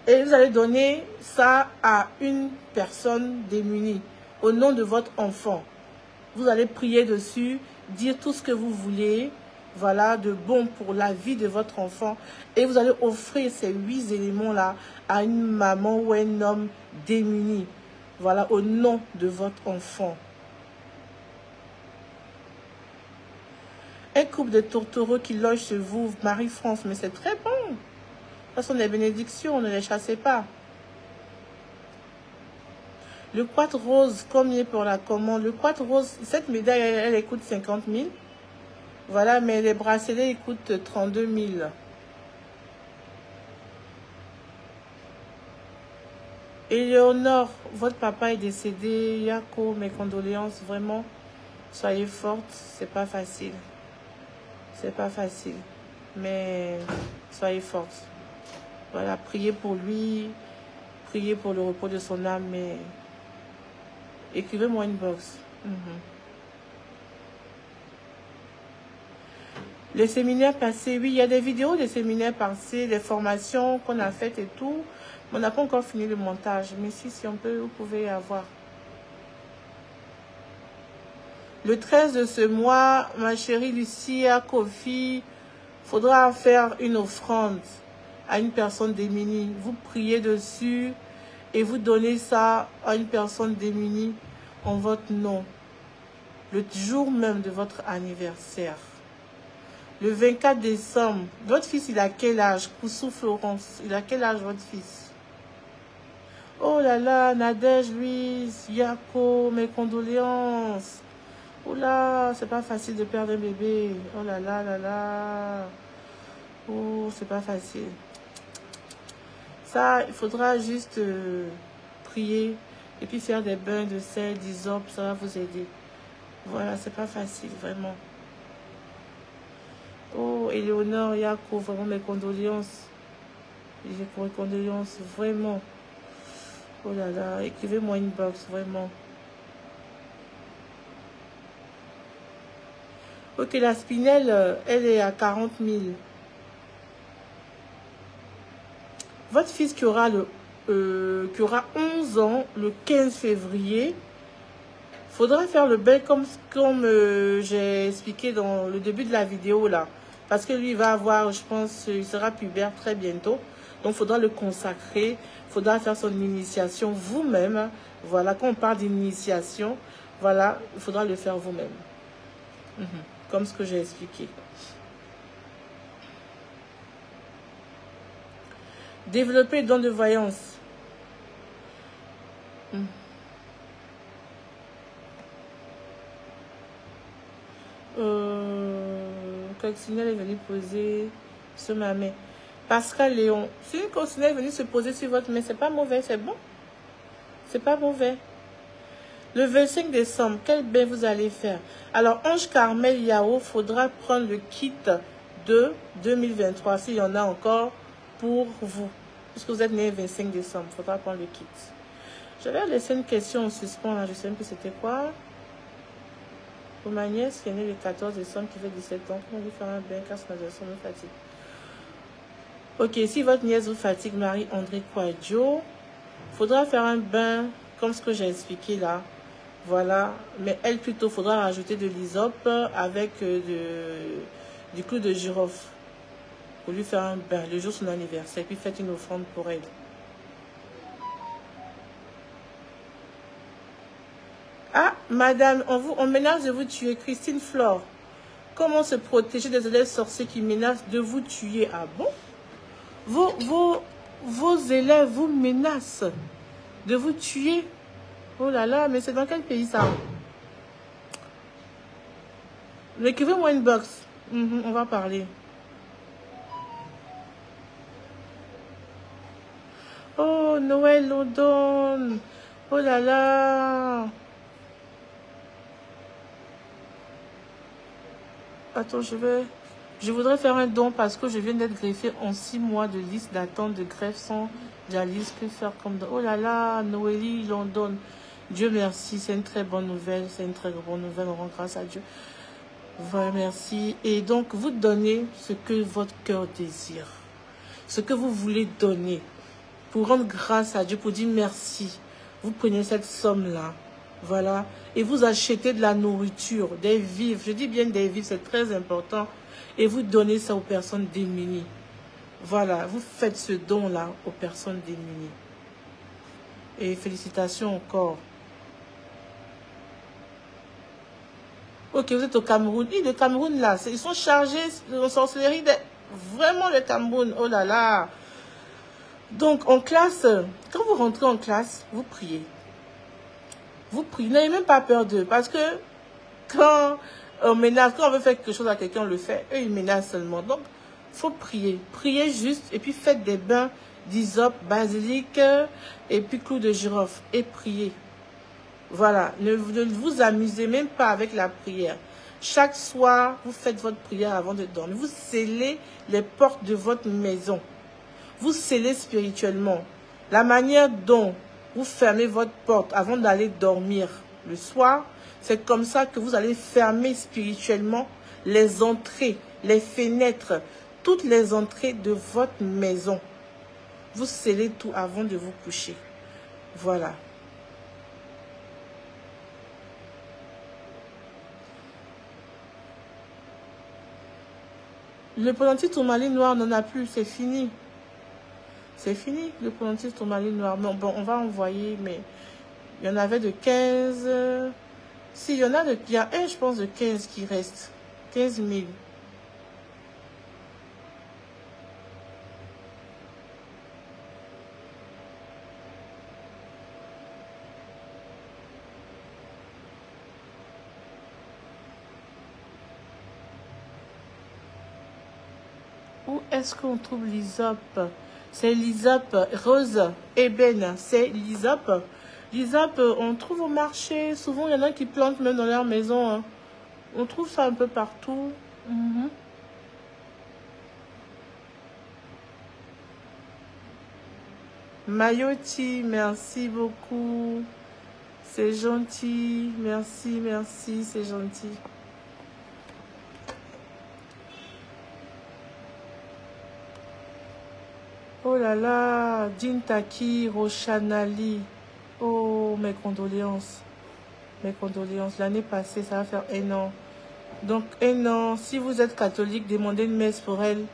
Et vous allez donner ça à une personne démunie au nom de votre enfant. Vous allez prier dessus, dire tout ce que vous voulez, voilà, de bon pour la vie de votre enfant. Et vous allez offrir ces 8 éléments-là à une maman ou un homme démuni. Voilà, au nom de votre enfant. Un couple de tourtereaux qui loge chez vous, Marie-France, mais c'est très bon. Ce sont des bénédictions, ne les chassez pas. Le quartz rose, combien pour la commande? Le quartz rose, cette médaille, elle coûte 50 000. Voilà, mais les bracelets, ils coûtent 32 000. Éléonore, votre papa est décédé. Yako, mes condoléances, vraiment. Soyez forte, c'est pas facile. C'est pas facile. Mais soyez forte. Voilà, priez pour lui. Priez pour le repos de son âme, mais écrivez-moi une box. Les séminaires passés, oui, il y a des vidéos des séminaires passés, des formations qu'on a faites et tout. On n'a pas encore fini le montage, mais si on peut, vous pouvez avoir. Le 13 de ce mois, ma chérie Lucia, Kofi, faudra faire une offrande à une personne démunie. Vous priez dessus et vous donnez ça à une personne démunie en votre nom. Le jour même de votre anniversaire. Le 24 décembre, votre fils, il a quel âge? Koussou Florence, il a quel âge votre fils? Oh là là, Nadège, Louise, Yako, mes condoléances. Oh là, c'est pas facile de perdre un bébé. Oh là là là là. Oh, c'est pas facile. Ça, il faudra juste prier et puis faire des bains de sel, d'hysope, ça va vous aider. Voilà, c'est pas facile, vraiment. Oh, Éléonore, Yako, vraiment mes condoléances. Mes condoléances, vraiment. Oh là là, écrivez-moi une box, vraiment. Ok, la spinelle, elle est à 40 000. Votre fils qui aura 11 ans, le 15 février, faudra faire le bain comme j'ai expliqué dans le début de la vidéo là. Parce que lui, il va avoir, je pense, il sera pubère très bientôt. Donc, il faudra le consacrer. Il faudra faire son initiation vous-même. Voilà, quand on parle d'initiation, voilà, il faudra le faire vous-même. Comme ce que j'ai expliqué. Développer le don de voyance. Coccinelle est venue poser sur ma main. Pascal Léon, si une coccinelle est venue se poser sur votre main, c'est pas mauvais, c'est bon. C'est pas mauvais. Le 25 décembre, quel bain vous allez faire? Alors, Ange Carmel Yao, faudra prendre le kit de 2023, s'il y en a encore pour vous. Puisque vous êtes né le 25 décembre, il faudra prendre le kit. Je vais laisser une question en suspens, là. Je ne sais même plus c'était quoi. Pour ma nièce qui est née le 14 décembre, qui fait 17 ans, comment lui faire un bain car son adolescent me fatigue. Ok, si votre nièce vous fatigue, Marie-André Quadio, il faudra faire un bain comme ce que j'ai expliqué là. Voilà, mais elle plutôt faudra rajouter de l'hysope avec du clou de girofle pour lui faire un bain le jour de son anniversaire, puis faites une offrande pour elle. Ah, madame, on menace de vous tuer. Christine Flore, comment se protéger des élèves sorciers qui menacent de vous tuer? Ah bon? Vos élèves vous menacent de vous tuer? Oh là là, mais c'est dans quel pays ça? Écrivez-moi une box. On va parler. Oh, Noël London. Oh là là. Attends, je voudrais faire un don parce que je viens d'être greffée en 6 mois de liste d'attente de greffe sans dialyse. Que faire comme don? Oh là là, Noélie London. Dieu merci, c'est une très bonne nouvelle. C'est une très bonne nouvelle, on rend grâce à Dieu. Voilà, merci. Et donc, vous donnez ce que votre cœur désire. Ce que vous voulez donner. Pour rendre grâce à Dieu, pour dire merci. Vous prenez cette somme-là. Voilà. Et vous achetez de la nourriture, des vivres. Je dis bien des vivres, c'est très important. Et vous donnez ça aux personnes démunies. Voilà. Vous faites ce don-là aux personnes démunies. Et félicitations encore. Ok, vous êtes au Cameroun. Et le Cameroun, là, ils sont chargés de sorcellerie. Vraiment, le Cameroun. Oh là là. Donc, en classe, quand vous rentrez en classe, vous priez. Vous priez. N'ayez même pas peur d'eux. Parce que quand on menace, quand on veut faire quelque chose à quelqu'un, on le fait. Eux, ils menacent seulement. Donc, il faut prier. Priez juste. Et puis, faites des bains d'hysope, basilic et puis clou de girofle. Et priez. Voilà. Ne vous amusez même pas avec la prière. Chaque soir, vous faites votre prière avant de dormir. Vous scellez les portes de votre maison. Vous scellez spirituellement. La manière dont vous fermez votre porte avant d'aller dormir le soir, c'est comme ça que vous allez fermer spirituellement les entrées, les fenêtres, toutes les entrées de votre maison. Vous scellez tout avant de vous coucher. Voilà. Le pendentif tourmaline noir, on n'en a plus, c'est fini. C'est fini, le pendentif tourmaline noir. Bon, on va envoyer, mais il y en avait de 15. Si, il y a un, je pense, de 15 qui reste. 15 000. Où est-ce qu'on trouve l'hysope? C'est l'hysope rose ébène. C'est l'hysope. L'hysope, on trouve au marché. Souvent, il y en a qui plantent même dans leur maison. Hein. On trouve ça un peu partout. Mayoti, merci beaucoup. C'est gentil. Merci, merci, c'est gentil. Oh là là, Dintaki, Roshanali. Oh, mes condoléances. Mes condoléances. L'année passée, ça va faire 1 an. Donc, 1 an, si vous êtes catholique, demandez une messe pour elle.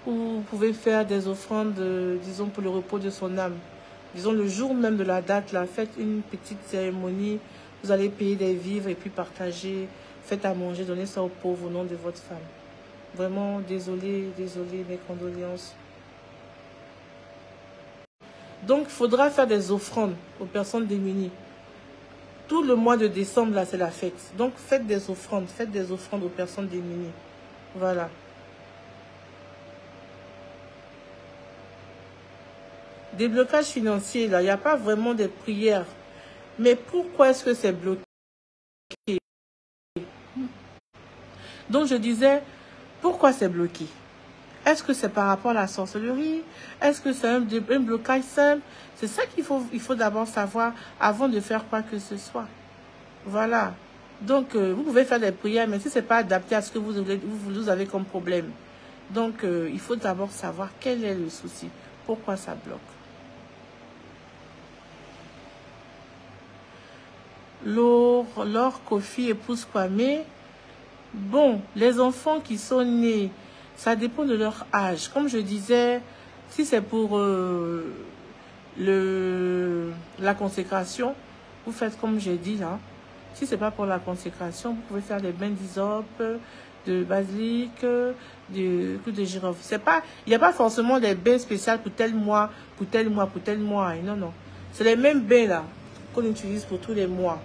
Ou vous pouvez faire des offrandes, disons, pour le repos de son âme. Disons, le jour même de la date, là, faites une petite cérémonie. Vous allez payer des vivres et puis partager. Faites à manger, donnez ça aux pauvres au nom de votre femme. Vraiment, désolé, désolé, mes condoléances. Donc, il faudra faire des offrandes aux personnes démunies. Tout le mois de décembre, là, c'est la fête. Donc, faites des offrandes aux personnes démunies. Voilà. Déblocage financier, là, il n'y a pas vraiment de prières. Mais pourquoi est-ce que c'est bloqué? Donc, je disais, pourquoi c'est bloqué? Est-ce que c'est par rapport à la sorcellerie? Est-ce que c'est un blocage simple? C'est ça qu'il faut d'abord savoir avant de faire quoi que ce soit. Voilà. Donc, vous pouvez faire des prières, mais si ce n'est pas adapté à ce que vous avez comme problème. Donc, il faut d'abord savoir quel est le souci. Pourquoi ça bloque? Laure, Kofi, épouse Kwame. Bon, les enfants qui sont nés, ça dépend de leur âge. Comme je disais, si c'est pour la consécration, vous faites comme j'ai dit là. Si ce n'est pas pour la consécration, vous pouvez faire des bains d'hysope, de basilic, de clou de girofle. Il n'y a pas forcément des bains spéciaux pour tel mois, pour tel mois, pour tel mois. Non, non. C'est les mêmes bains là qu'on utilise pour tous les mois.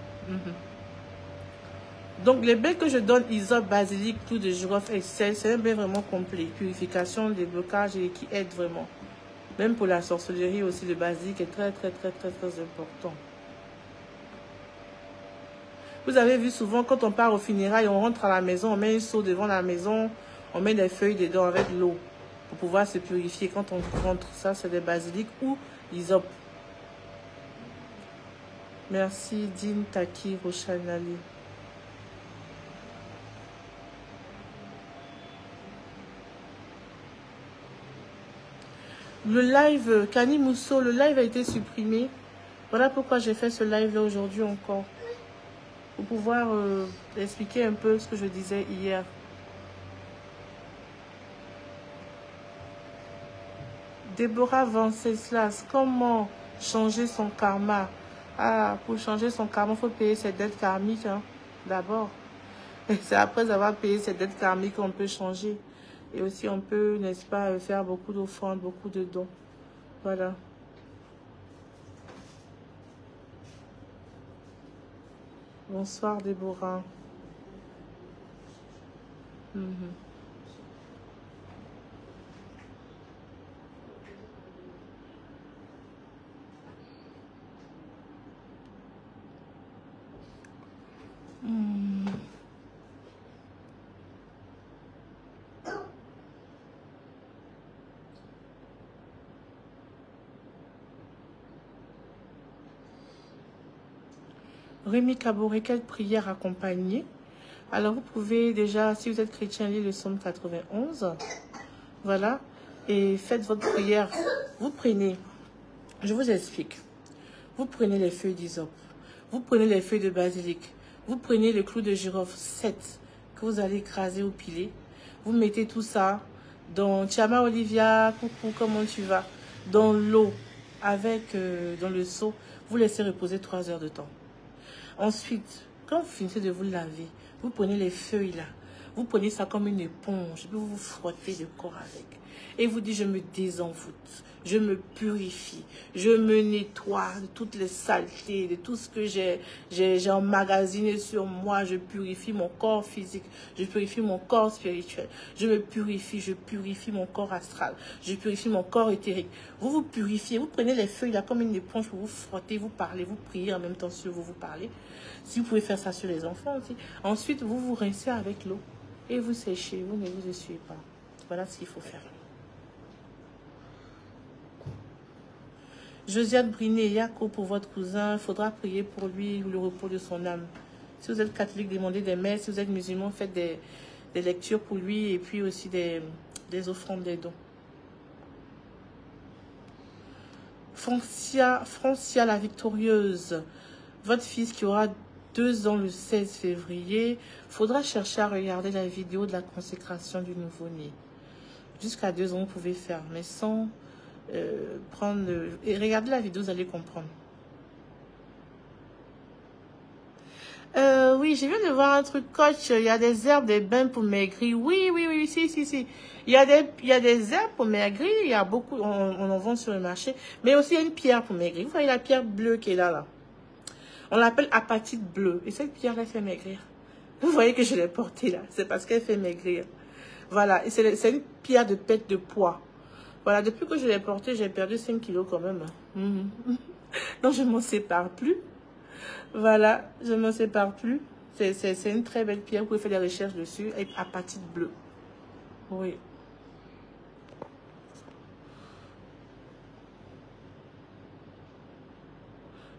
Donc, les bains que je donne, hysope, basilic, clou de girofle et sel, c'est un bain vraiment complet. Purification, déblocage et qui aide vraiment. Même pour la sorcellerie aussi, le basilic est très, très, très, très, très important. Vous avez vu souvent, quand on part au funérailles, on rentre à la maison, on met un seau devant la maison, on met des feuilles dedans avec l'eau pour pouvoir se purifier. Quand on rentre, ça, c'est des basilic ou l'hysope. Merci, Din Taki Roshanali. Le live, Kani Mousso, le live a été supprimé. Voilà pourquoi j'ai fait ce live-là aujourd'hui encore. Pour pouvoir expliquer un peu ce que je disais hier. Déborah Venceslas, comment changer son karma? Ah, pour changer son karma, il faut payer ses dettes karmiques hein, d'abord. Et c'est après avoir payé ses dettes karmiques qu'on peut changer. Et aussi, on peut, n'est-ce pas, faire beaucoup d'offrandes, beaucoup de dons. Voilà. Bonsoir, Déborah. Mhm. Mhm. Rémi Caboret, quelle prière accompagnée? Alors, vous pouvez déjà, si vous êtes chrétien, lire le psaume 91. Voilà. Et faites votre prière. Vous prenez, je vous explique. Vous prenez les feuilles d'hysope. Vous prenez les feuilles de basilic. Vous prenez le clou de girofle 7 que vous allez écraser ou piler. Vous mettez tout ça dans Tiama Olivia, coucou, comment tu vas? Dans l'eau, avec, dans le seau. Vous laissez reposer 3 heures de temps. Ensuite, quand vous finissez de vous laver, vous prenez les feuilles là, vous prenez ça comme une éponge, puis vous vous frottez le corps avec. Et vous dites, je me désenvoûte, je me purifie, je me nettoie de toutes les saletés, de tout ce que j'ai emmagasiné sur moi. Je purifie mon corps physique, je purifie mon corps spirituel, je me purifie, je purifie mon corps astral, je purifie mon corps éthérique. Vous vous purifiez, vous prenez les feuilles là comme une éponge pour vous frotter, vous parlez, vous priez en même temps sur vous parlez. Si vous pouvez faire ça sur les enfants aussi. Ensuite, vous vous rincez avec l'eau et vous séchez, vous ne vous essuyez pas. Voilà ce qu'il faut faire. Josiane Briné, Yako pour votre cousin, il faudra prier pour lui ou le repos de son âme. Si vous êtes catholique, demandez des messes. Si vous êtes musulman, faites des lectures pour lui et puis aussi des offrandes, des dons. Francia la victorieuse, votre fils qui aura 2 ans le 16 février, faudra chercher à regarder la vidéo de la consécration du nouveau-né. Jusqu'à 2 ans, vous pouvez faire, mais sans prendre... et regardez la vidéo, vous allez comprendre. Oui, je viens de voir un truc, coach. Il y a des herbes, des bains pour maigrir. Oui, si. Il y a des herbes pour maigrir. Il y a beaucoup, on en vend sur le marché. Mais aussi, il y a une pierre pour maigrir. Vous voyez la pierre bleue qui est là. On l'appelle apatite bleue. Et cette pierre, elle fait maigrir. Vous voyez que je l'ai portée là. C'est parce qu'elle fait maigrir. Voilà. Et c'est une pierre de perte de poids. Voilà. Depuis que je l'ai portée, j'ai perdu 5 kilos quand même. Donc, je ne m'en sépare plus. Voilà. Je ne m'en sépare plus. C'est une très belle pierre. Vous pouvez faire des recherches dessus. Avec apatite bleue. Oui.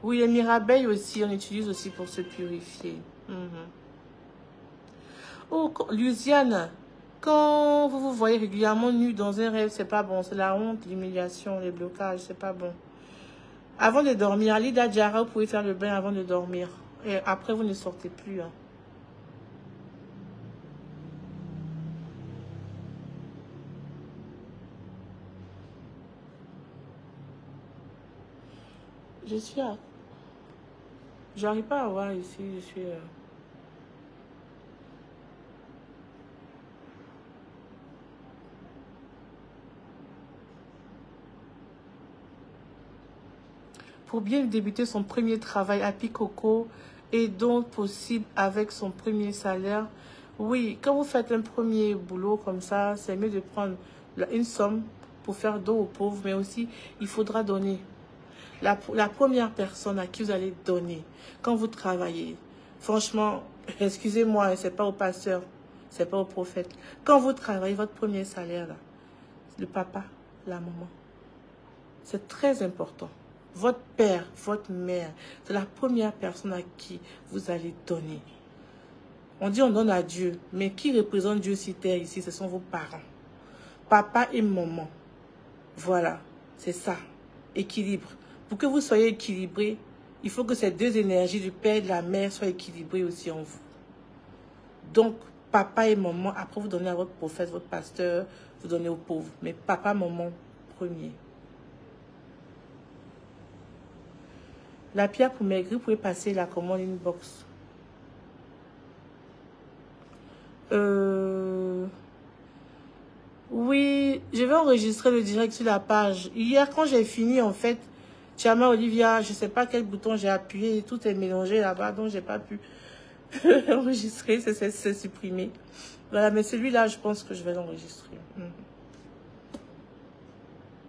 Oui, les mirabeilles aussi, on utilise aussi pour se purifier. Oh, Luciane, quand vous vous voyez régulièrement nu dans un rêve, c'est pas bon. C'est la honte, l'humiliation, les blocages, c'est pas bon. Avant de dormir, à l'Ida Diara, vous pouvez faire le bain avant de dormir. Et après, vous ne sortez plus. Hein. Je suis à... J'arrive pas à voir ici, je suis... Pour bien débuter son premier travail à Picoco et donc possible avec son premier salaire. Oui, quand vous faites un premier boulot comme ça, c'est mieux de prendre une somme pour faire don aux pauvres, mais aussi il faudra donner. La première personne à qui vous allez donner quand vous travaillez, franchement, excusez-moi, c'est pas au pasteur, c'est pas au prophète. Quand vous travaillez, votre premier salaire, là, le papa, la maman, c'est très important. Votre père, votre mère, c'est la première personne à qui vous allez donner. On dit on donne à Dieu, mais qui représente Dieu sur terre ici, ce sont vos parents. Papa et maman. Voilà, c'est ça. Équilibre. Pour que vous soyez équilibré, il faut que ces 2 énergies du père et de la mère soient équilibrées aussi en vous. Donc, papa et maman, après vous donnez à votre prophète, votre pasteur, vous donnez aux pauvres. Mais papa, maman, premier. La pierre pour maigrir, vous pouvez passer la commande inbox. Oui, Je vais enregistrer le direct sur la page. Hier, quand j'ai fini, en fait, Tiama Olivia, je ne sais pas quel bouton j'ai appuyé, tout est mélangé là-bas, donc j'ai pas pu enregistrer, c'est supprimé. Voilà, mais celui-là, je pense que je vais l'enregistrer.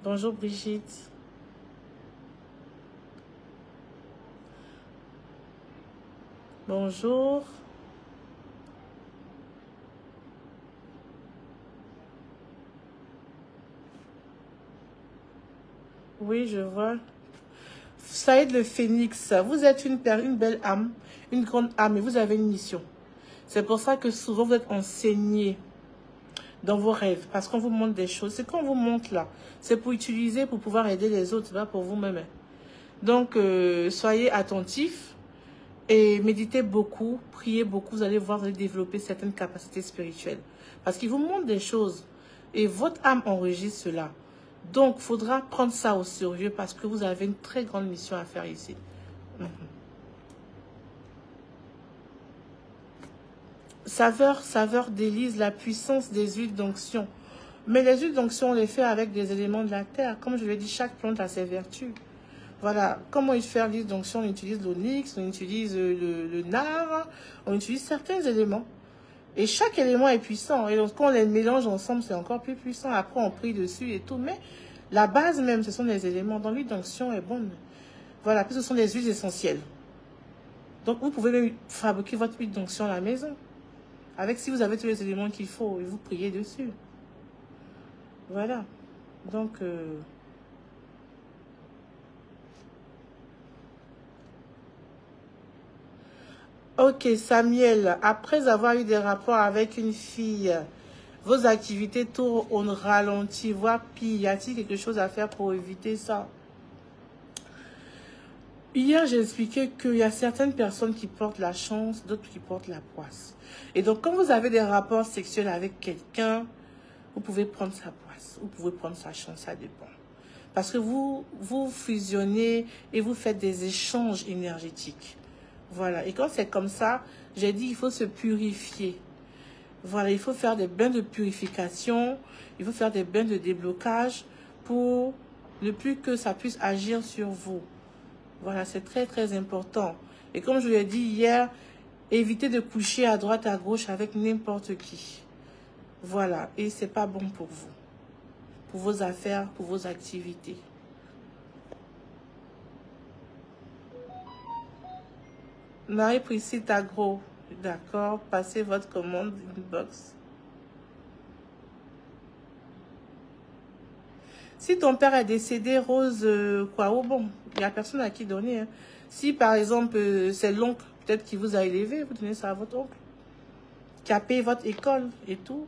Bonjour Brigitte. Bonjour. Oui, je vois. Saïd le Phénix, vous êtes une belle âme, une grande âme et vous avez une mission. C'est pour ça que souvent vous êtes enseigné dans vos rêves, parce qu'on vous montre des choses. C'est qu'on vous montre là, c'est pour utiliser, pour pouvoir aider les autres, pas pour vous-même. Donc, soyez attentifs et méditez beaucoup, priez beaucoup, vous allez voir, vous allez développer certaines capacités spirituelles. Parce qu'il vous montre des choses et votre âme enregistre cela. Donc, il faudra prendre ça au sérieux parce que vous avez une très grande mission à faire ici. Saveur d'Élise, la puissance des huiles d'onction. Mais les huiles d'onction, on les fait avec des éléments de la terre. Comme je l'ai dit, chaque plante a ses vertus. Voilà. Comment il fait l'huile d'onction? On utilise l'onyx, on utilise le nard, on utilise certains éléments. Et chaque élément est puissant. Et donc, quand on les mélange ensemble, c'est encore plus puissant. Après, on prie dessus et tout. Mais la base même, ce sont les éléments. Donc, l'huile d'onction est bonne. Voilà. Puis, ce sont des huiles essentielles. Donc, vous pouvez même fabriquer votre huile d'onction à la maison. Avec, si vous avez tous les éléments qu'il faut, et vous priez dessus. Voilà. Donc, ok, Samuel, après avoir eu des rapports avec une fille, vos activités tournent au ralenti, voire pire. Y a-t-il quelque chose à faire pour éviter ça? Hier, j'ai expliqué qu'il y a certaines personnes qui portent la chance, d'autres qui portent la poisse. Et donc, quand vous avez des rapports sexuels avec quelqu'un, vous pouvez prendre sa poisse, vous pouvez prendre sa chance, ça dépend. Parce que vous fusionnez et vous faites des échanges énergétiques. Voilà, et quand c'est comme ça, j'ai dit il faut se purifier. Voilà, il faut faire des bains de purification, il faut faire des bains de déblocage pour ne plus que ça puisse agir sur vous. Voilà, c'est très très important. Et comme je l'ai dit hier, évitez de coucher à droite, à gauche avec n'importe qui. Voilà, et c'est pas bon pour vous, pour vos affaires, pour vos activités. Marie-Priscille Agro, d'accord, passez votre commande inbox. Si ton père est décédé, Rose, quoi, oh bon, il n'y a personne à qui donner. Hein. Si par exemple, c'est l'oncle, peut-être qui vous a élevé, vous donnez ça à votre oncle, qui a payé votre école et tout.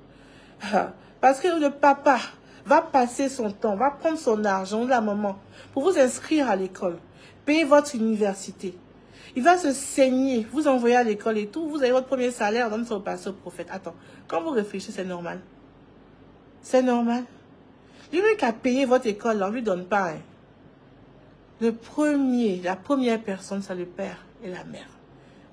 Parce que le papa va passer son temps, va prendre son argent, la maman, pour vous inscrire à l'école, payer votre université. Il va se saigner, vous envoyer à l'école et tout, vous avez votre premier salaire, donne son pasteur au prophète. Attends, quand vous réfléchissez, c'est normal. C'est normal. Lui-même qui a payé votre école, on ne lui donne pas. Hein. La première personne, c'est le père et la mère.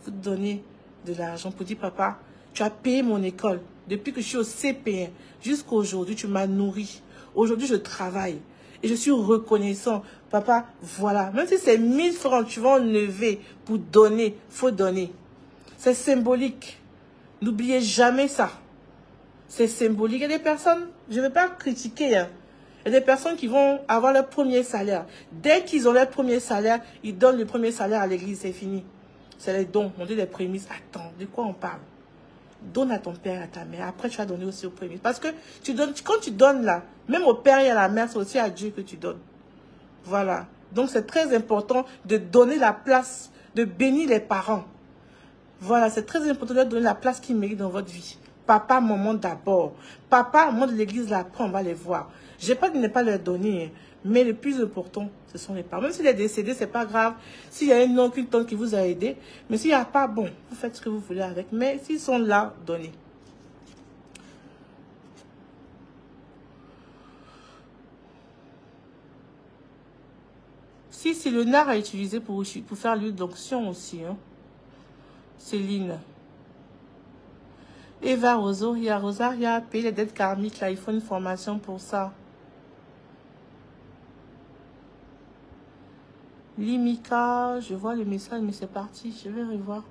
Vous donnez de l'argent pour dire, papa, tu as payé mon école. Depuis que je suis au CP1 jusqu'à aujourd'hui, tu m'as nourri. Aujourd'hui, je travaille. Et je suis reconnaissant. Papa, voilà. Même si c'est 1000 francs, tu vas enlever pour donner. Il faut donner. C'est symbolique. N'oubliez jamais ça. C'est symbolique. Il y a des personnes, je ne vais pas critiquer. Hein. Il y a des personnes qui vont avoir leur premier salaire. Dès qu'ils ont leur premier salaire, ils donnent le premier salaire à l'église. C'est fini. C'est les dons. On dit les prémices. Attends, de quoi on parle? Donne à ton père et à ta mère. Après, tu vas donner aussi aux prémices. Parce que tu donnes, quand tu donnes là, même au père et à la mère, c'est aussi à Dieu que tu donnes. Voilà. Donc, c'est très important de donner la place, de bénir les parents. Voilà, c'est très important de donner la place qu'ils méritent dans votre vie. Papa, maman d'abord. Papa, maman de l'église, là, après, on va les voir. Je n'ai pas dit de ne pas leur donner, mais le plus important, ce sont les parents. Même s'il est décédé, ce n'est pas grave. S'il y a un oncle, une tante qui vous a aidé, mais s'il n'y a pas, bon, vous faites ce que vous voulez avec. Mais s'ils sont là, donnez. Si le nard est utilisé pour faire l'huile d'onction aussi, hein. Céline. Eva Rosaria, Rosaria, payer les dettes karmiques, là, il faut une formation pour ça. Limika, je vois le message, mais c'est parti, je vais revoir.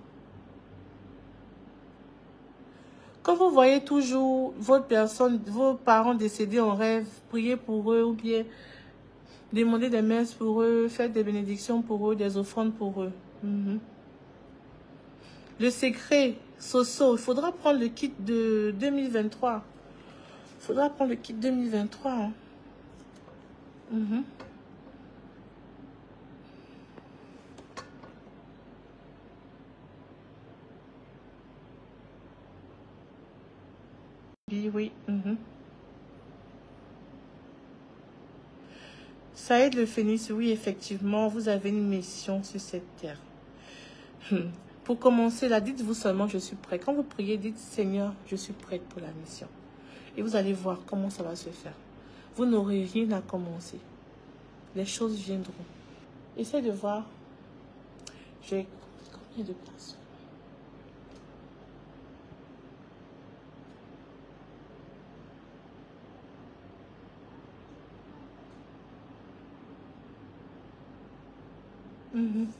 Quand vous voyez toujours votre personne, vos parents décédés en rêve, priez pour eux ou bien demandez des messes pour eux, faites des bénédictions pour eux, des offrandes pour eux. Le secret, Soso, il faudra prendre le kit de 2023. Il faudra prendre le kit 2023. Hein. Oui. Saïd le Phénix, oui, effectivement, vous avez une mission sur cette terre. Pour commencer, là, dites-vous seulement, je suis prêt. Quand vous priez, dites, Seigneur, je suis prête pour la mission. Et vous allez voir comment ça va se faire. Vous n'aurez rien à commencer. Les choses viendront. Essayez de voir. J'ai combien de personnes?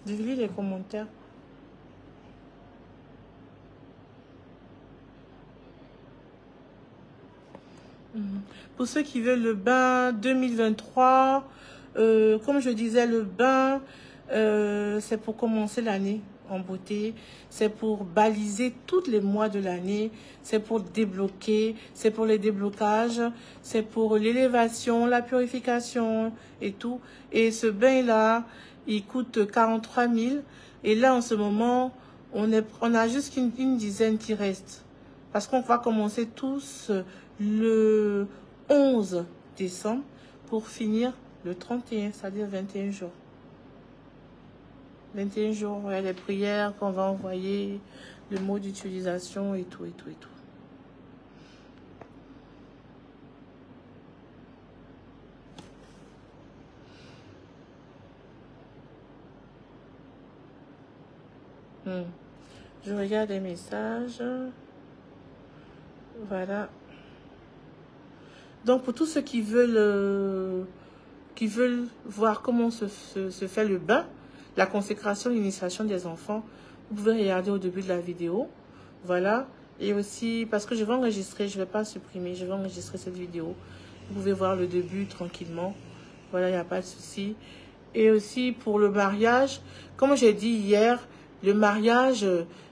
Dites les commentaires. Pour ceux qui veulent le bain 2023, comme je disais, le bain, c'est pour commencer l'année en beauté. C'est pour baliser tous les mois de l'année. C'est pour débloquer. C'est pour les déblocages. C'est pour l'élévation, la purification et tout. Et ce bain-là, il coûte 43 000. Et là, en ce moment, on a juste une dizaine qui reste. Parce qu'on va commencer tous le 11 décembre pour finir le 31, c'est-à-dire 21 jours. 21 jours, il y a les prières qu'on va envoyer, le mot d'utilisation et tout. Je regarde les messages. Voilà. Donc, pour tous ceux qui veulent voir comment se fait le bain, la consécration, l'initiation des enfants, vous pouvez regarder au début de la vidéo. Voilà. Et aussi, parce que je vais enregistrer, je ne vais pas supprimer, je vais enregistrer cette vidéo. Vous pouvez voir le début tranquillement. Voilà, il n'y a pas de souci. Et aussi, pour le mariage, comme j'ai dit hier, le mariage,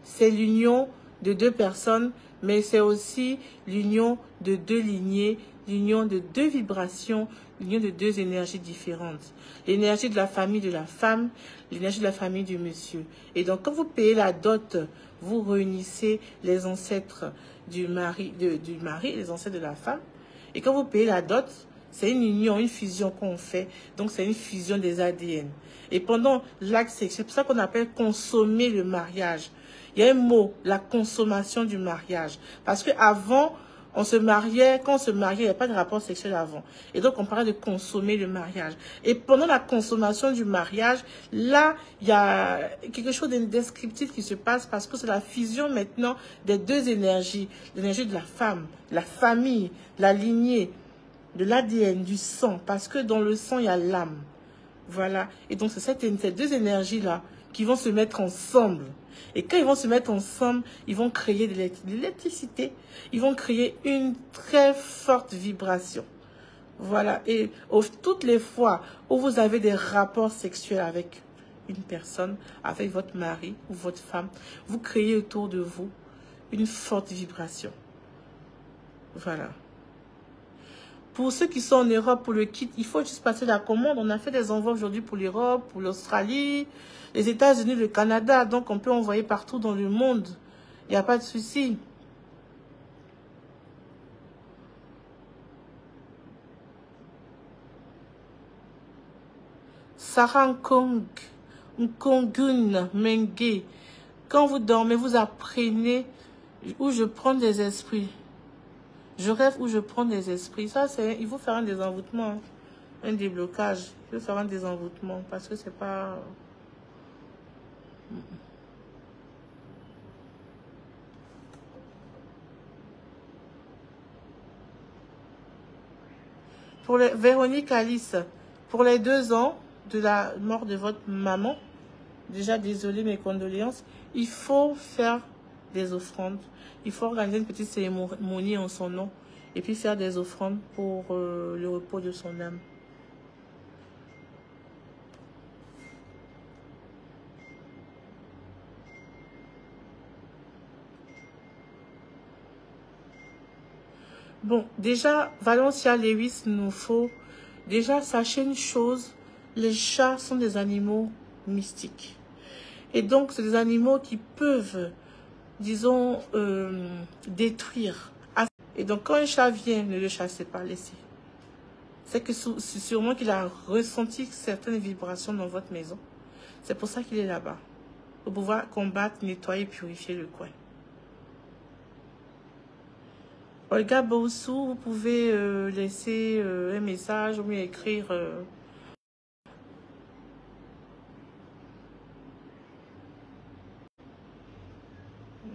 c'est l'union de deux personnes, mais c'est aussi l'union de deux lignées, l'union de deux vibrations, l'union de deux énergies différentes. L'énergie de la famille de la femme, l'énergie de la famille du monsieur. Et donc, quand vous payez la dot, vous réunissez les ancêtres du mari, les ancêtres de la femme. Et quand vous payez la dot, c'est une union, une fusion qu'on fait. Donc, c'est une fusion des ADN. Et pendant l'acte sexuel, c'est pour ça qu'on appelle consommer le mariage. Il y a un mot, la consommation du mariage. Parce qu'avant, on se mariait, quand on se mariait, il n'y a pas de rapport sexuel avant. Et donc, on parlait de consommer le mariage. Et pendant la consommation du mariage, là, il y a quelque chose d'indescriptible qui se passe parce que c'est la fusion maintenant des deux énergies. L'énergie de la femme, la famille, la lignée, de l'ADN, du sang. Parce que dans le sang, il y a l'âme. Voilà. Et donc, c'est ces deux énergies-là qui vont se mettre ensemble. Et quand ils vont se mettre ensemble, ils vont créer de l'électricité. Ils vont créer une très forte vibration. Voilà. Et toutes les fois où vous avez des rapports sexuels avec une personne, avec votre mari ou votre femme, vous créez autour de vous une forte vibration. Voilà. Pour ceux qui sont en Europe, pour le kit, il faut juste passer la commande. On a fait des envois aujourd'hui pour l'Europe, pour l'Australie, les États-Unis, le Canada. Donc, on peut envoyer partout dans le monde. Il n'y a pas de souci. Sarah Nkongun Mengue. Quand vous dormez, vous apprenez où je prends des esprits. Je rêve où je prends des esprits. Ça, c'est, il faut faire un désenvoûtement, hein. Un déblocage. Il faut faire un désenvoûtement parce que c'est pas... Pour les, Véronique Alice, pour les 2 ans de la mort de votre maman, déjà désolé, mes condoléances, il faut faire des offrandes. Il faut organiser une petite cérémonie en son nom et puis faire des offrandes pour le repos de son âme. Bon, déjà, Valencia Lewis nous faut... Déjà, sachez une chose, les chats sont des animaux mystiques. Et donc, c'est des animaux qui peuvent, disons, détruire. Et donc, quand un chat vient, ne le chassez pas, laissez. C'est que sûrement qu'il a ressenti certaines vibrations dans votre maison. C'est pour ça qu'il est là-bas. Pour pouvoir combattre, nettoyer, purifier le coin. Olga Boussou, vous pouvez laisser un message ou écrire.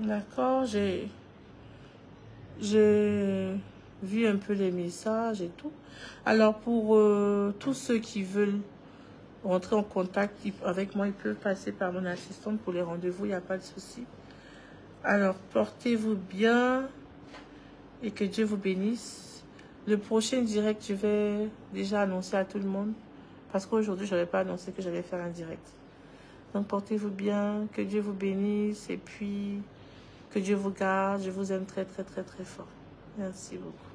D'accord, j'ai vu un peu les messages et tout. Alors, pour tous ceux qui veulent rentrer en contact avec moi, ils peuvent passer par mon assistante pour les rendez-vous, il n'y a pas de souci. Alors, portez-vous bien. Et que Dieu vous bénisse. Le prochain direct, je vais déjà annoncer à tout le monde. Parce qu'aujourd'hui, je n'avais pas annoncé que j'allais faire un direct. Donc, portez-vous bien. Que Dieu vous bénisse. Et puis, que Dieu vous garde. Je vous aime très, très, très, très fort. Merci beaucoup.